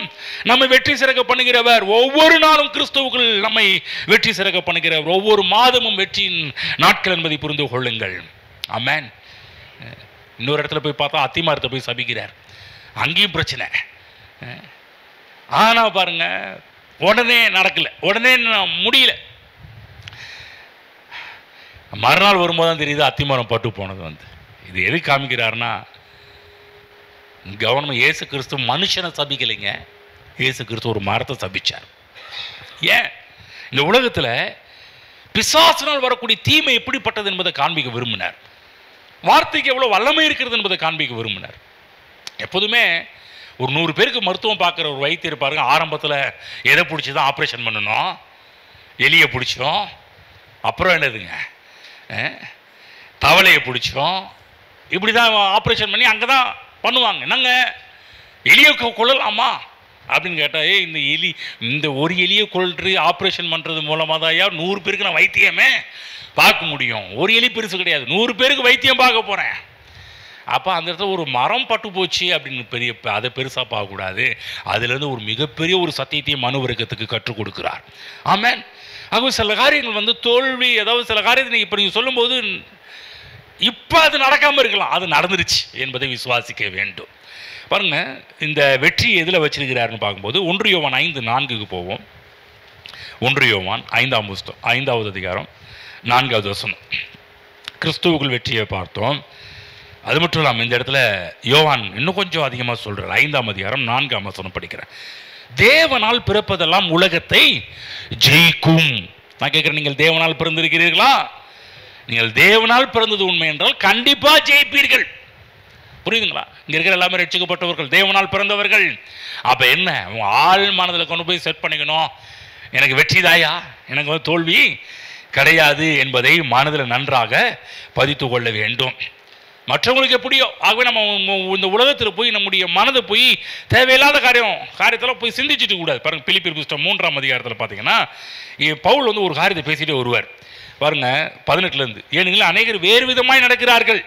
நம்ம வெற்றி சிறக்க பண்ணுகிறவர். ஒவ்வொரு நாளும் கிறிஸ்துவுக்குள் நம்மை வெற்றி சிறக்க பண்ணுகிறவர். ஒவ்வொரு மாதமும் வெற்றியின் நாட்கள் என்பதை புரிந்து கொள்ளுங்கள். ஆமென். இன்னொரு இடத்துல போய் பார்த்தா அத்திமாரத்தை போய் சபிக்கிறார், அங்கேயும் பிரச்சனை. ஆனால் பாருங்க உடனே நடக்கல, உடனே முடியல. மறுநாள் வரும்போது தான் தெரியுது அத்திமரம் பட்டு போனது. இது எது காமிக்கிறாருன்னா கவனம், இயேசு கிறிஸ்து மனுஷனை சபிக்கலைங்க, இயேசு கிறிஸ்து ஒரு மரத்தை சபிச்சார். ஏன்? இந்த உலகத்தில் பிசாசினால் வரக்கூடிய தீமை எப்படிப்பட்டது என்பதை காண்பிக்க விரும்பினார். வார்த்தைக்கு எவ்வளோ வல்லமை இருக்கிறது என்பதை காண்பிக்க விரும்பினார். எப்போதுமே ஒரு 100 பேருக்கு மருத்துவம் பார்க்குற ஒரு வைத்தியர் பாருங்க, ஆரம்பத்தில் எதை பிடிச்சி தான் ஆப்ரேஷன் பண்ணணும், எலியை பிடிச்சோம், அப்புறம் என்னதுங்க தவளையை பிடிச்சோம், இப்படி தான் ஆப்ரேஷன் பண்ணி அங்கே தான் பண்ணுவாங்க. என்னங்க எலியை கொள்ளலாமா அப்படின்னு கேட்டால், இந்த ஒரு எலியை கொள்று ஆப்ரேஷன் பண்ணுறது மூலமாக தான் 100 பேருக்கு நான் வைத்தியமே பார்க்க முடியும். ஒரு எலி பெருசு கிடையாது, 100 பேருக்கு வைத்தியம் பார்க்க போகிறேன். அப்போ அந்த இடத்துல ஒரு மரம் பட்டு போச்சு அப்படின்னு அதை பெருசாக பார்க்கக்கூடாது. அதுலேருந்து ஒரு மிகப்பெரிய ஒரு சத்தியத்தையும் மனுவர்க்கத்துக்கு கற்றுக் கொடுக்குறார். ஆமென். ஆகவே சில காரியங்கள் தோல்வி, அதாவது சில காரியத்தை நீங்கள் இப்போ நீங்கள் சொல்லும்போது இப்போ அது நடக்காமல் இருக்கலாம், அது நடந்துருச்சு என்பதை விசுவாசிக்க வேண்டும். பாருங்க, இந்த வெற்றி எதில் வச்சிருக்கிறாருன்னு பார்க்கும்போது 1 யோவான் 5:4 போவோம். 1 யோவான் 5வது அதிகாரம் 4வது வசனம். கிறிஸ்துவுக்குள் வெற்றியை பார்த்தோம். அது மட்டும் இல்லாமல் இந்த இடத்துல யோவான் இன்னும் கொஞ்சம் அதிகமாக சொல்கிறார். 5ஆம் அதிகாரம் 4ஆம் வசனம் படிக்கிறேன். தேவனால் பிறப்பதெல்லாம் உலகத்தை ஜெயிக்கும். நான் கேட்குறேன், நீங்கள் தேவனால் பிறந்திருக்கிறீர்களா? நீங்கள் தேவனால் பிறந்தது உண்மை என்றால் கண்டிப்பாக ஜெயிப்பீர்கள். புரியுதுங்களா? இங்கே இருக்கிற எல்லாமே ரட்சிக்கப்பட்டவர்கள், தேவனால் பிறந்தவர்கள். அப்போ என்ன, அவங்க ஆள் மனதில் கொண்டு போய் செட் பண்ணிக்கணும், எனக்கு வெற்றி தாயா, எனக்கு வந்து தோல்வி கிடையாது என்பதை மனதில் நன்றாக பதித்து கொள்ள வேண்டும். மற்றவங்களுக்கு எப்படியோ. ஆகவே நம்ம இந்த உலகத்தில் போய் நம்முடைய மனதை போய் தேவையில்லாத காரியத்தில் போய் சிந்திச்சுட்டு கூடாது. பாருங்கள், பிலிப்பியர் புத்தகம் 3ஆம் அதிகாரத்தில் பார்த்தீங்கன்னா பவுல் வந்து ஒரு காரியத்தை பேசிகிட்டே வருவார். பாருங்க 18லேருந்து, ஏனெனில் அநேகர் வேறு விதமாய் நடக்கிறார்கள்,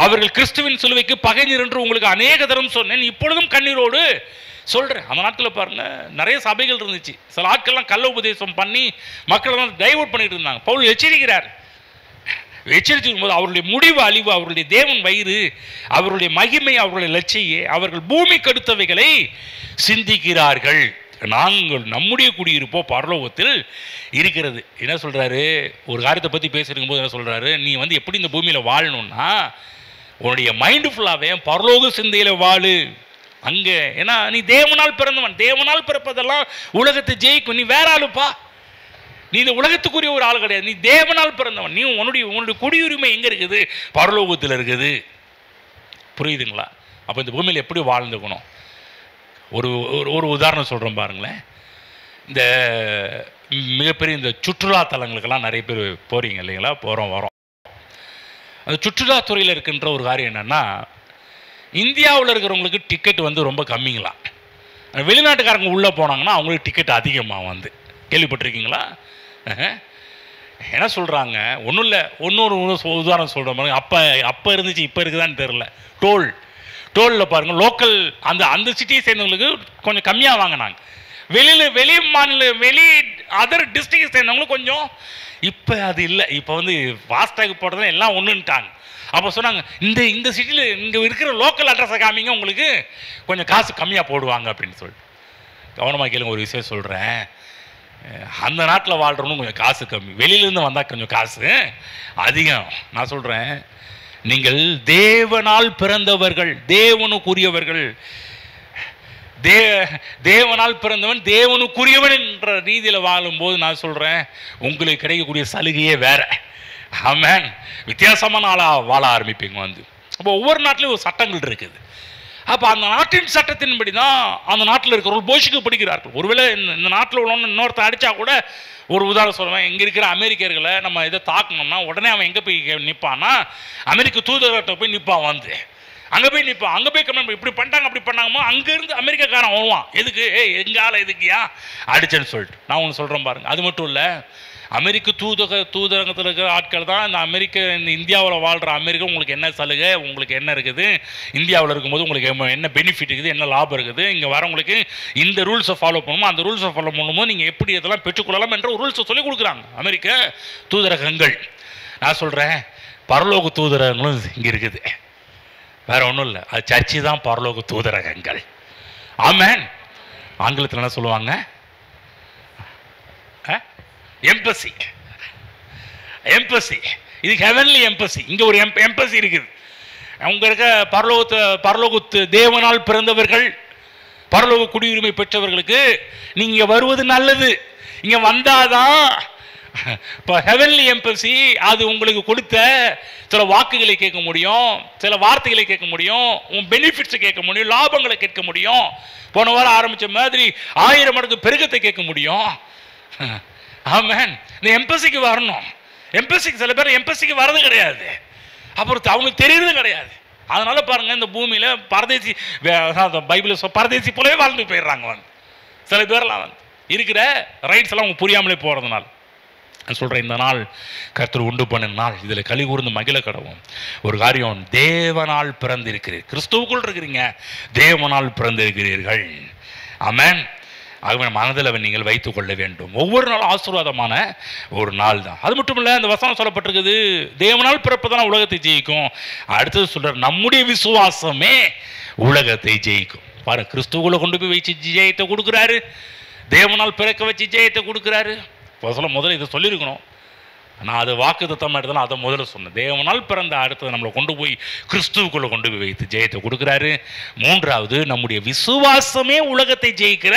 அவர்கள் கிறிஸ்துவின் சிலுவைக்கு பகைஞர் என்று உங்களுக்கு அநேக தரம் சொன்னேன், இப்பொழுதும் கண்ணீரோடு சொல்கிறேன். அந்த நாட்களில் பாருங்கள் நிறைய சபைகள் இருந்துச்சு. சில ஆட்கள்லாம் கள்ள உபதேசம் பண்ணி மக்களெல்லாம் டைவர்ட் பண்ணிட்டு இருந்தாங்க. பவுல் எச்சரிக்கிறார். எச்சரிக்கும் போது அவருடைய முடிவு அழிவு, அவருடைய தேவன் வயிறு, அவருடைய மகிமை, அவருடைய லட்சியே, அவர்கள் பூமிக்கு அடுத்தவைகளை சிந்திக்கிறார்கள், நாங்கள் நம்முடைய குடியிருப்போ பரலோகத்தில் இருக்கிறது. என்ன சொல்கிறாரு, ஒரு காரியத்தை பற்றி பேசியிருக்கும் போது என்ன சொல்கிறாரு, நீ வந்து எப்படி இந்த பூமியில் வாழணும்னா உன்னுடைய மைண்டு ஃபுல்லாகவே பரலோக சிந்தையில் வாழு அங்கே. ஏன்னா நீ தேவனால் பிறந்தவன், தேவனால் பிறப்பதெல்லாம் உலகத்தை ஜெயிக்கும். நீ வேற ஆளுப்பா, நீ இந்த உலகத்துக்குரிய ஒரு ஆள் கிடையாது, நீ தேவனால் பிறந்தவன். நீ உன்னுடைய குடியுரிமை எங்கே இருக்குது, பரலோகத்தில் இருக்குது. புரியுதுங்களா? அப்போ இந்த பூமியில் எப்படி வாழ்ந்துக்கணும், ஒரு ஒரு உதாரணம் சொல்கிறோம் பாருங்களேன். இந்த மிகப்பெரிய இந்த சுற்றுலா தலங்களுக்கெல்லாம் நிறைய பேர் போகிறீங்க இல்லைங்களா, போகிறோம் வரோம். அந்த சுற்றுலாத்துறையில் இருக்கின்ற ஒரு காரியம் என்னென்னா, இந்தியாவில் இருக்கிறவங்களுக்கு டிக்கெட் வந்து ரொம்ப கம்மிங்களாம். வெளிநாட்டுக்காரங்க உள்ளே போனாங்கன்னா அவங்களுக்கு டிக்கெட் அதிகமாக வந்து கேள்விப்பட்டிருக்கீங்களா? என்ன சொல்கிறாங்க, ஒன்றும் இல்லை, இன்னொரு உதாரணம் சொல்கிற மாதிரி, அப்போ இருந்துச்சு இப்போ இருக்குதான்னு தெரில. டோலில் பாருங்கள், லோக்கல் அந்த சிட்டியை சேர்ந்தவங்களுக்கு கொஞ்சம் கம்மியாக வாங்கினாங்க. வெளி அதர் டிஸ்ட்ரிக்டை சேர்ந்தவங்களுக்கு கொஞ்சம். இப்போ அது இல்லை, இப்போ வந்து ஃபாஸ்டாக் போடுறது எல்லாம் ஒன்றுன்ட்டாங்க. அப்போ சொன்னாங்க, இந்த சிட்டியில் இங்கே இருக்கிற லோக்கல் அட்ரஸை காமிங்க, உங்களுக்கு கொஞ்சம் காசு கம்மியாக போடுவாங்க அப்படின்னு சொல்லிட்டு. கவனமாக கேளுங்க, ஒரு விஷயம் சொல்கிறேன். அந்த நாட்டில் வாழ்கிறவங்க கொஞ்சம் காசு கம்மி, வெளியிலேருந்து வந்தால் கொஞ்சம் காசு அதிகம். நான் சொல்கிறேன், நீங்கள் தேவனால் பிறந்தவர்கள், தேவனுக்குரியவர்கள். தேவனால் பிறந்தவன் தேவனுக்குரியவன் என்ற ரீதியில் வாழும்போது நான் சொல்கிறேன், உங்களுக்கு கிடைக்கக்கூடிய சலுகையே வேற. ஆமென். வித்தியாசமான ஆளாக வாழ ஆரம்பிப்பீங்க வந்து. அப்போ ஒவ்வொரு நாட்டிலையும் ஒரு சட்டங்கள் இருக்குது. அப்போ அந்த நாட்டின் சட்டத்தின்படி தான் அந்த நாட்டில் இருக்கிறவர்கள் போஷிக்கப்படுகிறார்கள். ஒருவேளை இந்த நாட்டில் உள்ளவன்னு இன்னொருத்தர் அடித்தா கூட, ஒரு உதாரணம் சொல்லுவேன், இங்கே இருக்கிற அமெரிக்கர்களை நம்ம இதை தாக்கணும்னா உடனே அவன் எங்கே போய் நிற்பான்னா, அமெரிக்க தூதரகத்தை போய் நிற்பான் வந்து, அங்கே போய் நிற்பான். அங்கே போய் கமெண்ட் இப்படி பண்ணிட்டாங்க அப்படி பண்ணாங்கம்மா, அங்கேருந்து அமெரிக்காக்காரன் வருவான், எதுக்கு எங்கால எதுக்குயா அடிச்சேன்னு சொல்லிட்டு. நான் ஒன்று சொல்கிறேன் பாருங்கள். அது மட்டும் இல்லை, அமெரிக்க தூதரகத்தில் இருக்கிற ஆட்கள் தான் இந்த இந்தியாவில் வாழ்கிற அமெரிக்கா, உங்களுக்கு என்ன சலுகை, உங்களுக்கு என்ன இருக்குது, இந்தியாவில் இருக்கும்போது உங்களுக்கு என்ன பெனிஃபிட் இருக்குது, என்ன லாபம் இருக்குது, இங்கே வரவங்களுக்கு இந்த ரூல்ஸை ஃபாலோ பண்ணணுமோ அந்த ரூல்ஸை ஃபாலோ பண்ணும்போது நீங்கள் எப்படி இதெல்லாம் பெற்றுக்கொள்ளலாம் என்ற ரூல்ஸை சொல்லிக் கொடுக்குறாங்க அமெரிக்க தூதரகங்கள். நான் சொல்கிறேன், பரலோக தூதரகங்களும் இங்கே இருக்குது. வேற ஒன்றும் இல்லை, அது சர்ச்சு தான் பரலோக தூதரகங்கள். ஆமென். ஆங்கிலத்தில் என்ன சொல்லுவாங்க, எம்பசி. இது ஹெவன்லி எம்பசி. இங்கே ஒரு எம்பசி இருக்குது. அவங்க இருக்க பரலோகத்து தேவனால் பிறந்தவர்கள், பரலோக குடியுரிமை பெற்றவர்களுக்கு நீங்கள் வருவது நல்லது. இங்கே வந்தாதான் இப்போ ஹெவன்லி எம்பசி அது உங்களுக்கு கொடுத்த சில வாக்குகளை கேட்க முடியும், சில வார்த்தைகளை கேட்க முடியும், உன் பெனிஃபிட்ஸை கேட்க முடியும், லாபங்களை கேட்க முடியும், போன வாரம் ஆரம்பித்த மாதிரி 1000 மடங்கு பெருக்கத்தை கேட்க முடியும். ஆமென். இந்த எம்பசிக்கு வரணும். எம்பசிக்கு சில பேர் எம்பசிக்கு வரது கிடையாது, அப்புறம் அவங்களுக்கு தெரியுறது கிடையாது. அதனால பாருங்க, இந்த பூமியில் பரதேசி, பைபிள் பரதேசி போலவே வாழ்ந்து போயிடுறாங்க வந்து. சில பேர்லாம் வந்து இருக்கிற ரைட்ஸ் எல்லாம் அவங்க புரியாமலே போகிறதுனால. நான் சொல்கிறேன், இந்த நாள் கர்த்தர் உண்டு பண்ணின நாள், இதில் களி கூர்ந்து மகிழ கடவும். ஒரு காரியம், தேவனால் பிறந்திருக்கிறீர்கள், கிறிஸ்துவுக்குள் இருக்கிறீங்க, தேவனால் பிறந்திருக்கிறீர்கள். ஆமென். ஆகவே மனதில் நீங்கள் வைத்துக் கொள்ள வேண்டும். ஒவ்வொரு நாளும் ஆசீர்வாதமான ஒரு நாள் தான். அது மட்டும் இல்லை, அந்த வசனம் சொல்லப்பட்டிருக்குது, தேவனால் பிறப்பதான உலகத்தை ஜெயிக்கும். அடுத்தது சொல்கிறார், நம்முடைய விசுவாசமே உலகத்தை ஜெயிக்கும். பாரு, கிறிஸ்துவுக்குள்ள கொண்டு போய் வச்சு ஜெயத்தை கொடுக்குறாரு, தேவனால் பிறக்க வச்சு ஜெயத்தை கொடுக்குறாரு. முதல்ல இதை சொல்லியிருக்கணும். நான் அது வாக்குத்தத்தமாக எடுத்தாலும் அதை முதல்ல சொன்னேன். தேவனால் பிறந்த அடுத்தது நம்மளை கொண்டு போய் கிறிஸ்துவுக்குள்ளே கொண்டு போய் வைத்து ஜெயத்தை கொடுக்குறாரு. மூன்றாவது, நம்முடைய விசுவாசமே உலகத்தை ஜெயிக்கிற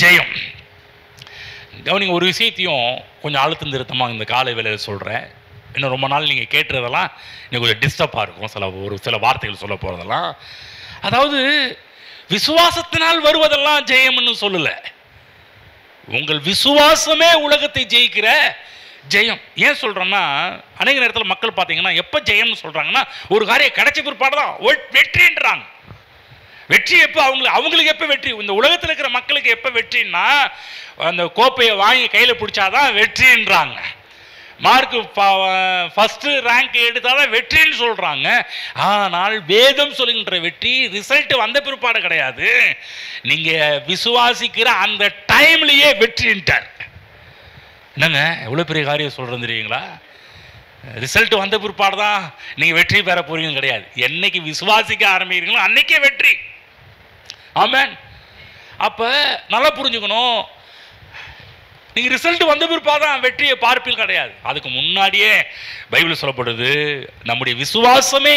ஜெயம். கவனிங்க, ஒரு விஷயத்தையும் கொஞ்சம் அழுத்தம் திருத்தமாக இந்த காலை வேளையில் சொல்கிறேன். இன்னும் ரொம்ப நாள் நீங்கள் கேட்டுறதெல்லாம் இன்னும் கொஞ்சம் டிஸ்டர்பாக இருக்கும். சில வார்த்தைகள் சொல்ல போகிறதெல்லாம், அதாவது விசுவாசத்தினால் வருவதெல்லாம் ஜெயம்னு சொல்லலை. உங்கள் விசுவாசமே உலகத்தை ஜெயிக்கிற ஜெயம். ஏன் சொல்கிறேன்னா, அநேக நேரத்தில் மக்கள் பார்த்தீங்கன்னா எப்போ ஜெயம்னு சொல்கிறாங்கன்னா ஒரு காரியம் கிடைச்ச பிற்பாடு தான் வெற்றின்றாங்க. வெற்றி எப்போ அவங்களுக்கு எப்போ வெற்றி? இந்த உலகத்தில் இருக்கிற மக்களுக்கு எப்போ வெற்றின்னா, அந்த கோப்பையை வாங்கி கையில் பிடிச்சாதான் வெற்றின்றாங்க. மார்க்கு ஃபஸ்ட்டு ரேங்க் எடுத்தால் தான் வெற்றின்னு சொல்கிறாங்க. ஆனால் வேதம் சொல்லுகின்ற வெற்றி ரிசல்ட் வந்த பிற்பாடு கிடையாது, நீங்கள் விசுவாசிக்கிற அந்த டைம்லேயே வெற்றின்ட்டார். என்னங்க எவ்வளோ பெரிய காரியம் சொல்கிறது தெரியுங்களா? ரிசல்ட் வந்த பிற்பாடு தான் நீங்கள் வெற்றி பெற போறீங்கன்னு கிடையாது. என்னைக்கு விசுவாசிக்க ஆரம்பிக்கிறீங்களோ அன்னைக்கே வெற்றி. ஆமென். அப்போ நல்லா புரிஞ்சுக்கணும், நீங்கள் ரிசல்ட் வந்த பிற்பாடு தான் வெற்றியை பார்ப்பில் கிடையாது. அதுக்கு முன்னாடியே பைபிள் சொல்லப்படுது, நம்முடைய விசுவாசமே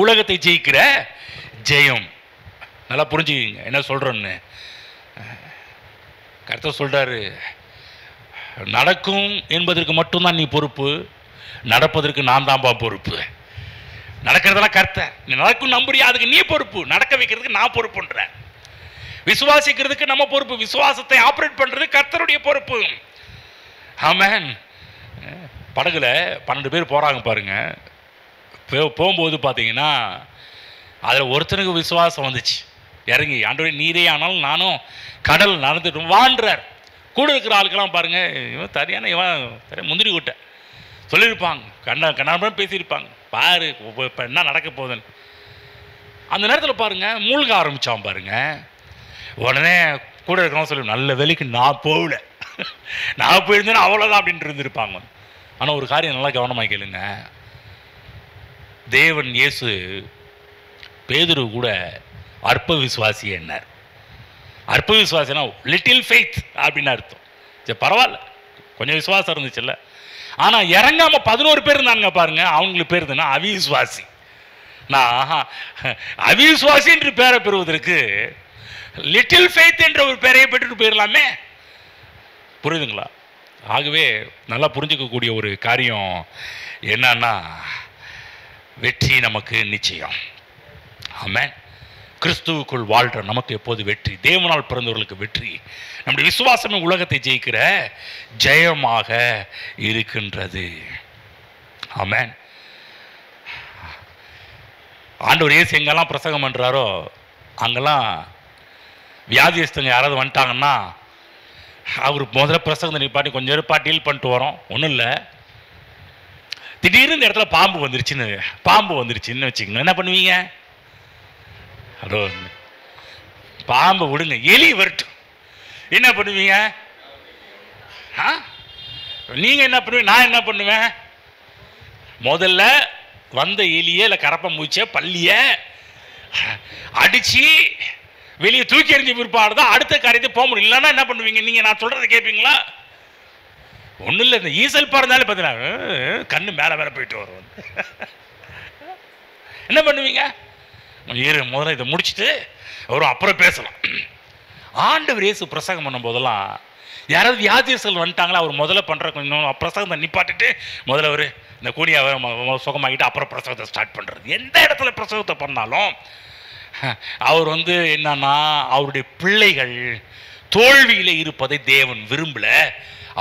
உலகத்தை ஜெயிக்கிற ஜெயம். நல்லா புரிஞ்சுக்கிங்க என்ன சொல்கிறேன்னு. கர்த்தர் சொல்கிறாரு, நடக்கும் என்பதற்கு மட்டும்தான் நீ பொறுப்பு, நடப்பதற்கு நான் தான்பா பொறுப்பு. நடக்கிறதெல்லாம் கர்த்தர், நீ நடக்கும் நம்புறியா, அதுக்கு நீ பொறுப்பு, நடக்க வைக்கிறதுக்கு நான் பொறுப்புன்ற. விசுவாசிக்கிறதுக்கு நம்ம பொறுப்பு, விசுவாசத்தை ஆப்ரேட் பண்ணுறது கர்த்தருடைய பொறுப்பு. ஆமென். படகுல 12 பேர் போகிறாங்க பாருங்க. போகும்போது பார்த்தீங்கன்னா அதில் ஒருத்தனுக்கு விசுவாசம் வந்துச்சு, இறங்கி ஆண்டவரே நீரே ஆனாலும் நானும் கடல் நடந்துட்டு வான்றார். கூட இருக்கிற ஆளுக்கெல்லாம் பாருங்க, இவன் சரியான இவன் முந்திரி கூட்ட சொல்லியிருப்பாங்க, கண்ணாபுரம் பேசியிருப்பாங்க, பாரு இப்போ என்ன நடக்க போகுதுன்னு. அந்த நேரத்தில் பாருங்க மூழ்க ஆரம்பித்தான் பாருங்க. உடனே கூட இருக்கிறவங்க சொல்லி, நல்ல வேலைக்கு நான் போகல, நான் போயிருந்தேன்னா அவ்வளோதான் அப்படின்ட்டு இருந்திருப்பாங்க. ஆனால் ஒரு காரியம் நல்லா கவனமாக கேளுங்க, தேவன் இயேசு பேதுரு கூட அற்ப விசுவாசி என்னார். அற்ப விசுவாசினா லிட்டில் ஃபெய்த் அப்படின்னு அர்த்தம். சரி பரவாயில்ல, கொஞ்சம் விசுவாசம் இருந்துச்சுல்ல. ஆனால் இறங்காம 11 பேர் இருந்தாங்க பாருங்க, அவங்களுக்கு பேர் தானே அவிசுவாசி. நான் அவிசுவாசி என்று பேரை பெறுவதற்கு லிட்டில் ஃபெய்த் என்ற ஒரு பேரையை பெற்றுட்டு போயிடலாமே. புரியுதுங்களா? ஆகவே நல்லா புரிஞ்சுக்கக்கூடிய ஒரு காரியம் என்னன்னா, வெற்றி நமக்கு நிச்சயம். ஆமென். கிறிஸ்துவுக்குள் வாழ்கிற நமக்கு எப்போது வெற்றி, தேவனால் பிறந்தவர்களுக்கு வெற்றி. நம்முடைய விசுவாசமே உலகத்தை ஜெயிக்கிற ஜெயமாக இருக்கின்றது. ஆமென். ஆண்டவர் இயேசு எங்கெல்லாம் பிரசங்கம் பண்ணுறாரோ அங்கெல்லாம் வியாதியஸ்தங்க யாராவது வந்துட்டாங்கன்னா அவர் முதல்ல பிரசங்கத்தை நிப்பாட்டி கொஞ்சம் நேரம் டீல் பண்ணிட்டு வரோம். ஒன்றும் இல்லை, திடீர்னு இந்த இடத்துல பாம்பு வந்துருச்சுன்னு வச்சுக்கோங்க, என்ன பண்ணுவீங்க? அதோ பாம்பை விடுங்க, எலி வரட்டும், என்ன பண்ணுவீங்க? நீங்க என்ன பண்ணுவீங்க? நான் என்ன பண்ணுவேன்? முதல்ல வந்த எலிய இல்லை கரப்ப மூச்ச பள்ளிய அடிச்சு வெளியே தூக்கி எறிஞ்ச பிற்பாடுதான் அடுத்த காரியத்தை போக முடியும். இல்லைன்னா என்ன பண்ணுவீங்க நீங்க? நான் சொல்றதை கேட்பீங்களா? ஒன்றும் இல்லை, இந்த ஈசல் பாருந்தாலும் பார்த்தீங்கன்னா கண்ணு மேலே மேலே போயிட்டு வரும். என்ன பண்ணுவீங்க? முதல்ல இதை முடிச்சுட்டு வரும், அப்புறம் பேசலாம். ஆண்டவர் இயேசு பிரசங்கம் பண்ணும் போதெல்லாம் யாராவது வியாதியர்கள் வந்துட்டாங்களா, அவர் முதல்ல பண்ணுற கொஞ்சம் பிரசங்கத்தை நிப்பாட்டிட்டு முதல்ல அவர் இந்த கூடிய சுகமாகிட்டு அப்புறம் பிரசங்கத்தை ஸ்டார்ட் பண்ணுறது. எந்த இடத்துல பிரசங்கத்தை பண்ணாலும் அவர் என்னன்னா, அவருடைய பிள்ளைகள் தோல்வியில் இருப்பதை தேவன் விரும்பல,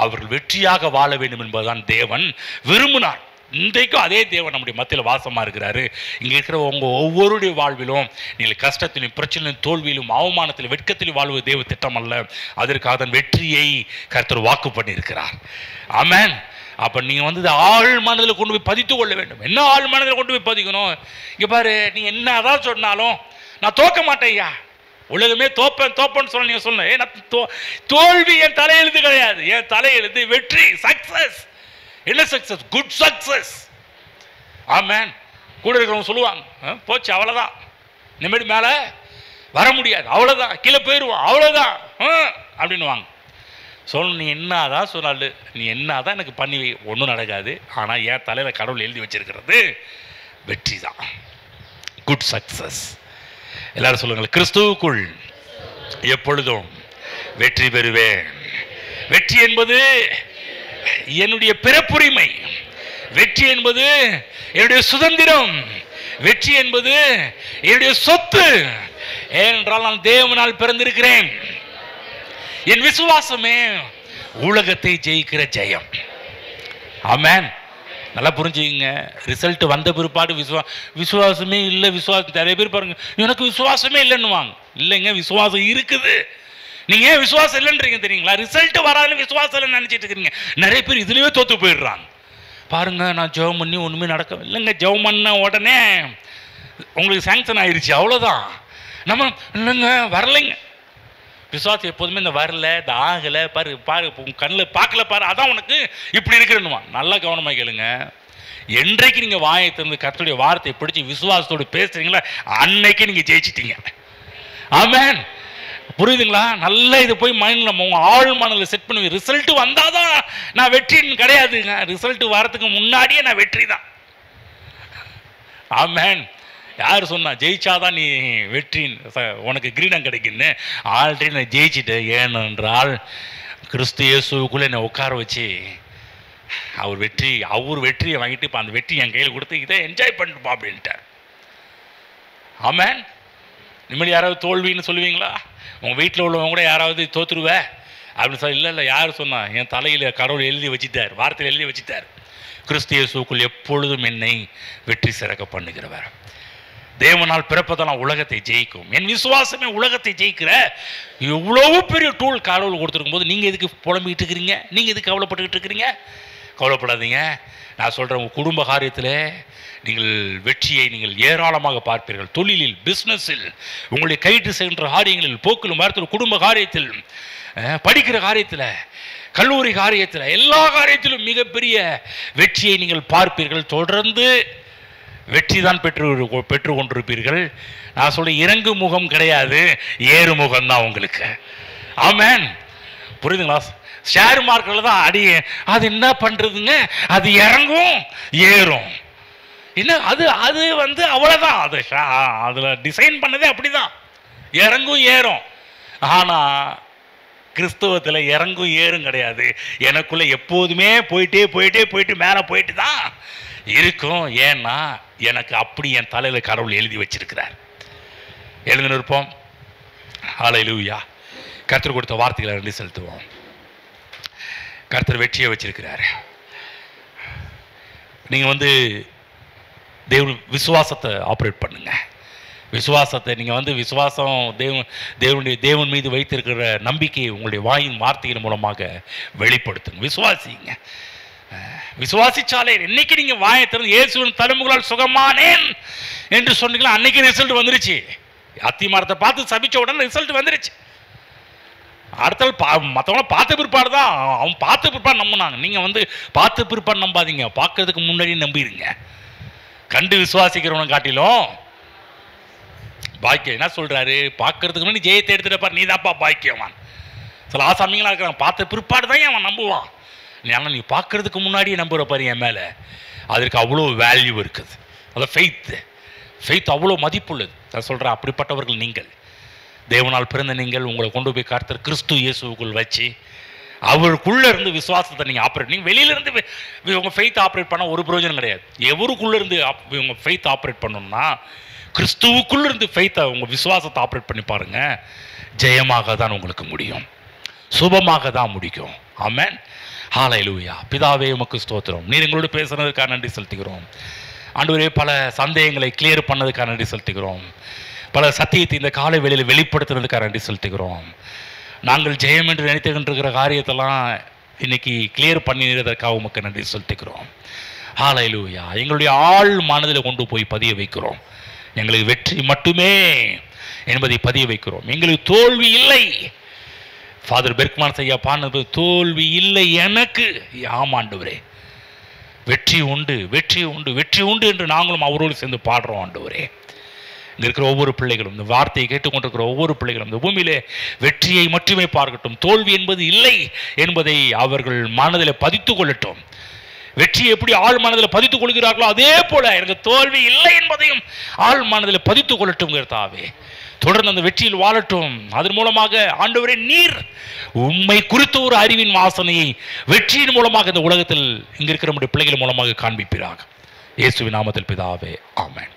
அவர்கள் வெற்றியாக வாழ வேண்டும் என்பதுதான் தேவன் விரும்பினார். இன்றைக்கும் அதே தேவன் நம்முடைய மத்தியில் வாசமாக இருக்கிறாரு. இங்கே இருக்கிற உங்கள் ஒவ்வொருடைய வாழ்விலும் நீங்கள் கஷ்டத்திலும் பிரச்சனையிலும் தோல்வியிலும் அவமானத்திலும் வெட்கத்திலும் வாழ்வது தேவ திட்டம் அல்ல, அதற்காக தான் வெற்றியை கர்த்தர் வாக்கு பண்ணியிருக்கிறார். ஆமென். அப்போ நீங்கள் ஆழ் மனதில் கொண்டு போய் பதித்து கொள்ள வேண்டும். என்ன ஆழ் மனதில் கொண்டு போய் பதிக்கணும்? இங்கே பாரு, நீ என்னதான் சொன்னாலும் நான் தோக்க மாட்டேயா, உலகமே தோப்பேன்னு சொல்ல நீங்கள் சொன்ன தோல்வி என் தலையெழுத்து கிடையாது, என் தலையெழுத்து வெற்றி, சக்சஸ். என்ன சக்சஸ்? Good success. ஆமென். கூட இருக்கிறவங்க சொல்லுவாங்க, போச்சு அவ்வளோதான், இனிமேல் மேலே வர முடியாது, அவ்வளோதான், கீழே போயிடுவோம், அவ்வளோதான் அப்படின்னுவாங்க. சொல்லணும், நீ என்னதான் சொன்னாலும், நீ என்னதான் எனக்கு பண்ணி ஒன்றும் நடக்காது, ஆனால் என் தலையில் கடவுள் எழுதி வச்சிருக்கிறது வெற்றி தான், குட் சக்சஸ். எல்லாரும் சொல்லுங்கள், கிறிஸ்துவுக்குள் எப்பொழுதும் வெற்றி பெறுவேன். வெற்றி என்பது என்னுடைய பிறப்புரிமை. வெற்றி என்பது என்னுடைய சுதந்திரம், வெற்றி என்பது என்னுடைய சொத்து. ஏனென்றால் நான் தேவனால் பிறந்திருக்கிறேன். என் விசுவாசமே உலகத்தை ஜெயிக்கிற ஜெயம். ஆமென். நல்லா புரிஞ்சுக்கங்க. ரிசல்ட் வந்த பிற்பாடு விசுவாசமே இல்லை, விசுவாசம் நிறைய பேர் பாருங்க, எனக்கு விசுவாசமே இல்லைன்னுவாங்க. இல்லைங்க, விசுவாசம் இருக்குது. நீங்க ஏன் விசுவாசம் இல்லைன்றீங்க தெரியுங்களா? ரிசல்ட் வராதுன்னு விசுவாசம் இல்லைன்னு நினைச்சிட்டு இருக்கிறீங்க. நிறைய பேர் இதுலயே தோத்து போயிடுறாங்க. பாருங்க, நான் ஜெபம் பண்ணி ஒண்ணுமே நடக்க இல்லைங்க. ஜெபம் பண்ண உடனே உங்களுக்கு சாங்ஷன் ஆயிடுச்சு, அவ்வளவுதான். நம்ம இல்லைங்க வரலைங்க. விசுவாசம் எப்போதுமே இந்த வரல, இந்த ஆகலை, பாரு பாரு கண்ணில் பார்க்கல பாரு, அதான் உனக்கு இப்படி இருக்கிறேன்னுமா. நல்லா கவனமாக கேளுங்க. என்றைக்கு நீங்கள் வாயை திறந்து கர்த்தருடைய வார்த்தையை பிடிச்சி விசுவாசத்தோடு பேசுறீங்களா, அன்னைக்கு நீங்கள் ஜெயிச்சிட்டீங்க. ஆமென். புரியுதுங்களா? நல்லா இதை போய் மைண்டில் உங்கள் ஆள் மனதில் செட் பண்ணுவீங்க. ரிசல்ட் வந்தாதான் நான் வெற்றின்னு கிடையாதுங்க. ரிசல்ட் வரதுக்கு முன்னாடியே நான் வெற்றி தான். ஆமென். யார் சொன்னா ஜெயிச்சாதான் நீ வெற்றி, உனக்கு கிரீடம் கிடைக்குன்னு? ஆல்ரெடி நான் ஜெயிச்சிட்டேன். ஏனென்றால் கிறிஸ்து இயேசுக்குள்ளே என்னை உட்கார வச்சு அவர் வெற்றியை வாங்கிட்டு இப்போ அந்த வெற்றி என் கையில் கொடுத்து இதை என்ஜாய் பண்ணிட்டுப்பா அப்படின்ட்டார். ஆமென். நிம்மதி. யாராவது தோல்வின்னு சொல்லுவீங்களா? உங்கள் வீட்டில் உள்ளவங்க கூட யாராவது தோத்துருவ அப்படின்னு சொல்லி, இல்லை யார் சொன்னா? என் தலையில் கடவுள் எழுதி வச்சுட்டார், வார்த்தையில் எழுதி வச்சுட்டார். கிறிஸ்து இயேசுக்குள் எப்பொழுதும் என்னை வெற்றி சிறக்க பண்ணுகிறவர். தேவனால் பிறப்பதெல்லாம் உலகத்தை ஜெயிக்கும். என் விசுவாசமே உலகத்தை ஜெயிக்கிற எவ்வளவு பெரிய டூல் கடவுள் கொடுத்துருக்கும் போது நீங்கள் எதுக்கு புலம்பிக்கிட்டு இருக்கிறீங்க? நீங்கள் எதுக்கு கவலைப்பட்டுக்கிட்டு இருக்கிறீங்க? கவலைப்படாதீங்க. நான் சொல்கிறேன், உங்கள் குடும்ப காரியத்தில் நீங்கள் வெற்றியை நீங்கள் ஏராளமாக பார்ப்பீர்கள். தொழிலில், பிஸ்னஸில், உங்களுடைய கைட்டு சென்ற காரியங்களில், போக்கிலும் மரத்தில், குடும்ப காரியத்தில், படிக்கிற காரியத்தில், கல்லூரி காரியத்தில், எல்லா காரியத்திலும் மிகப்பெரிய வெற்றியை நீங்கள் பார்ப்பீர்கள். தொடர்ந்து வெற்றி தான் பெற்று கொண்டிருப்பீர்கள். நான் சொல்ல இறங்கு முகம் கிடையாது, ஏறு முகம் தான் உங்களுக்கு. ஆமென். புரியுதுங்களா? ஷேர் மார்க்கெட்டில் தான் அடி, அது என்ன பண்றதுங்க, அது இறங்கும் ஏறும். என்ன அது அது வந்து அவ்வளோதான். அது அதில் டிசைன் பண்ணதே அப்படிதான், இறங்கும் ஏறும். ஆனால் கிறிஸ்தவத்தில் இறங்கும் ஏறும் கிடையாது. எனக்குள்ள எப்போதுமே போயிட்டு மேலே போயிட்டு தான் இருக்கும். ஏன்னா எனக்கு அப்படி என் தலையில் கடவுள் எழுதி வச்சிருக்கிறார். எழுந்து நிற்போம். ஹல்லேலூயா. கர்த்தர் கொடுத்த வார்த்தைகளை நன்றி செலுத்துவோம். கர்த்தர் வெற்றியை வச்சிருக்கிறார். நீங்கள் வந்து விசுவாசத்தை ஆப்ரேட் பண்ணுங்க. விசுவாசத்தை நீங்கள் வந்து விசுவாசம் தேவன் மீது வைத்திருக்கிற நம்பிக்கையை உங்களுடைய வாயின் வார்த்தையின் மூலமாக வெளிப்படுத்துங்க. விசுவாசிங்க. விசுவாசிச்சாலே இன்னைக்கு நீங்க வாயை திறந்து இயேசுவின் தழும்புகளால் சுகமானேன் என்று சொன்னீங்களா, அன்னைக்கு ரிசல்ட் வந்துருச்சு. அத்தி மரத்தை பார்த்து சபிச்ச உடனே ரிசல்ட் வந்துருச்சு. அடுத்த மற்றவங்கள பார்த்த பிற்பாடு தான், அவன் பார்த்த பிற்பாடு நம்பினாங்க. நீங்க வந்து பார்த்த பிற்பாடு நம்பாதீங்க, பார்க்கறதுக்கு முன்னாடி நம்பிடுங்க. கண்டு விசுவாசிக்கிறவனை காட்டிலும் பாக்கியம். என்ன சொல்றாரு? பார்க்கறதுக்கு முன்னாடி ஜெயத்தை எடுத்துட்டு நீ தான்ப்பா பாக்கியவான். சில ஆசாமிங்களா இருக்கிறாங்க, பார்த்த பிற்பாடு தான் அவன் நம்புவான். ஆனால் நீ பார்க்கறதுக்கு முன்னாடியே நம்புகிற பாரு என் மேலே, அதற்கு அவ்வளோ வேல்யூ இருக்குது. அது ஃபெய்த் அவ்வளோ மதிப்புள்ளது. நான் சொல்கிறேன், அப்படிப்பட்டவர்கள் நீங்கள். தேவனால் பிறந்த நீங்கள் உங்களை கொண்டு போய் கர்த்தர் கிறிஸ்து இயேசுவுக்குள் வச்சு அவருக்குள்ளே இருந்து விசுவாசத்தை நீங்கள் ஆப்ரேட், நீங்கள் வெளியிலேருந்து உங்கள் ஃபெய்த் ஆப்ரேட் பண்ணால் ஒரு பிரயோஜனம் கிடையாது. எவருக்குள்ளே இருந்து உங்கள் ஃபெய்த் ஆப்ரேட் பண்ணணும்னா கிறிஸ்துவுக்குள்ளே இருந்து ஃபெய்த்தை உங்கள் விசுவாசத்தை ஆப்ரேட் பண்ணி பாருங்கள். ஜெயமாக தான் உங்களுக்கு முடியும், சுபமாக தான் முடிக்கும். ஆமென். ஹல்லேலூயா. பிதாவே உமக்கு ஸ்தோத்திரம். நீர் எங்களோடு பேசுனதுக்காக நன்றி செலுத்துகிறோம். ஆண்டவரே, பல சந்தேகங்களை கிளியர் பண்ணதுக்காக நன்றி செலுத்துகிறோம். பல சத்தியத்தை இந்த காலை வேளையில் வெளிப்படுத்துறதுக்காக நன்றி செலுத்துகிறோம். நாங்கள் ஜெயம் என்று நினைத்துக்கின்ற காரியத்தெல்லாம் இன்னைக்கு கிளியர் பண்ணினதற்காக உமக்கு நன்றி செலுத்துகிறோம். ஹல்லேலூயா. எங்களுடைய ஆள் மனதில் கொண்டு போய் பதிய வைக்கிறோம். எங்களுக்கு வெற்றி மட்டுமே என்பதை பதிய வைக்கிறோம். எங்களுக்கு தோல்வி இல்லை. ஃபாதர் பெர்க்மான் ஐயா பாடினது, தோல்வி இல்லை எனக்கு. ஆமாண்டவரே, வெற்றி உண்டு, வெற்றி உண்டு, வெற்றி உண்டு என்று நாங்களும் அவரோடு சேர்ந்து பாடுறோம். ஆண்டவரே, இங்கே இருக்கிற ஒவ்வொரு பிள்ளைகளும், இந்த வார்த்தையை கேட்டுக்கொண்டிருக்கிற ஒவ்வொரு பிள்ளைகளும் இந்த பூமியிலே வெற்றியை மட்டுமே பார்க்கட்டும். தோல்வி என்பது இல்லை என்பதை அவர்கள் மனதில் பதித்து கொள்ளட்டும். வெற்றியை எப்படி ஆள் மனதில் பதித்துக் கொள்கிறார்களோ அதே போல எனக்கு தோல்வி இல்லை என்பதையும் ஆள் மனதில் பதித்துக் கொள்ளட்டும் கர்த்தாவே. தொடர்ந்து அந்த வெற்றியில் வாழட்டும். அதன் மூலமாக ஆண்டவரே நீர் உம்மை குறித்த ஒரு அறிவின் வாசனையை வெற்றியின் மூலமாக இந்த உலகத்தில் இங்க இருக்கிற நம்முடைய பிள்ளைகள் மூலமாக காண்பிப்பீராக. இயேசுவின் நாமத்தில் பிதாவே, ஆமென்.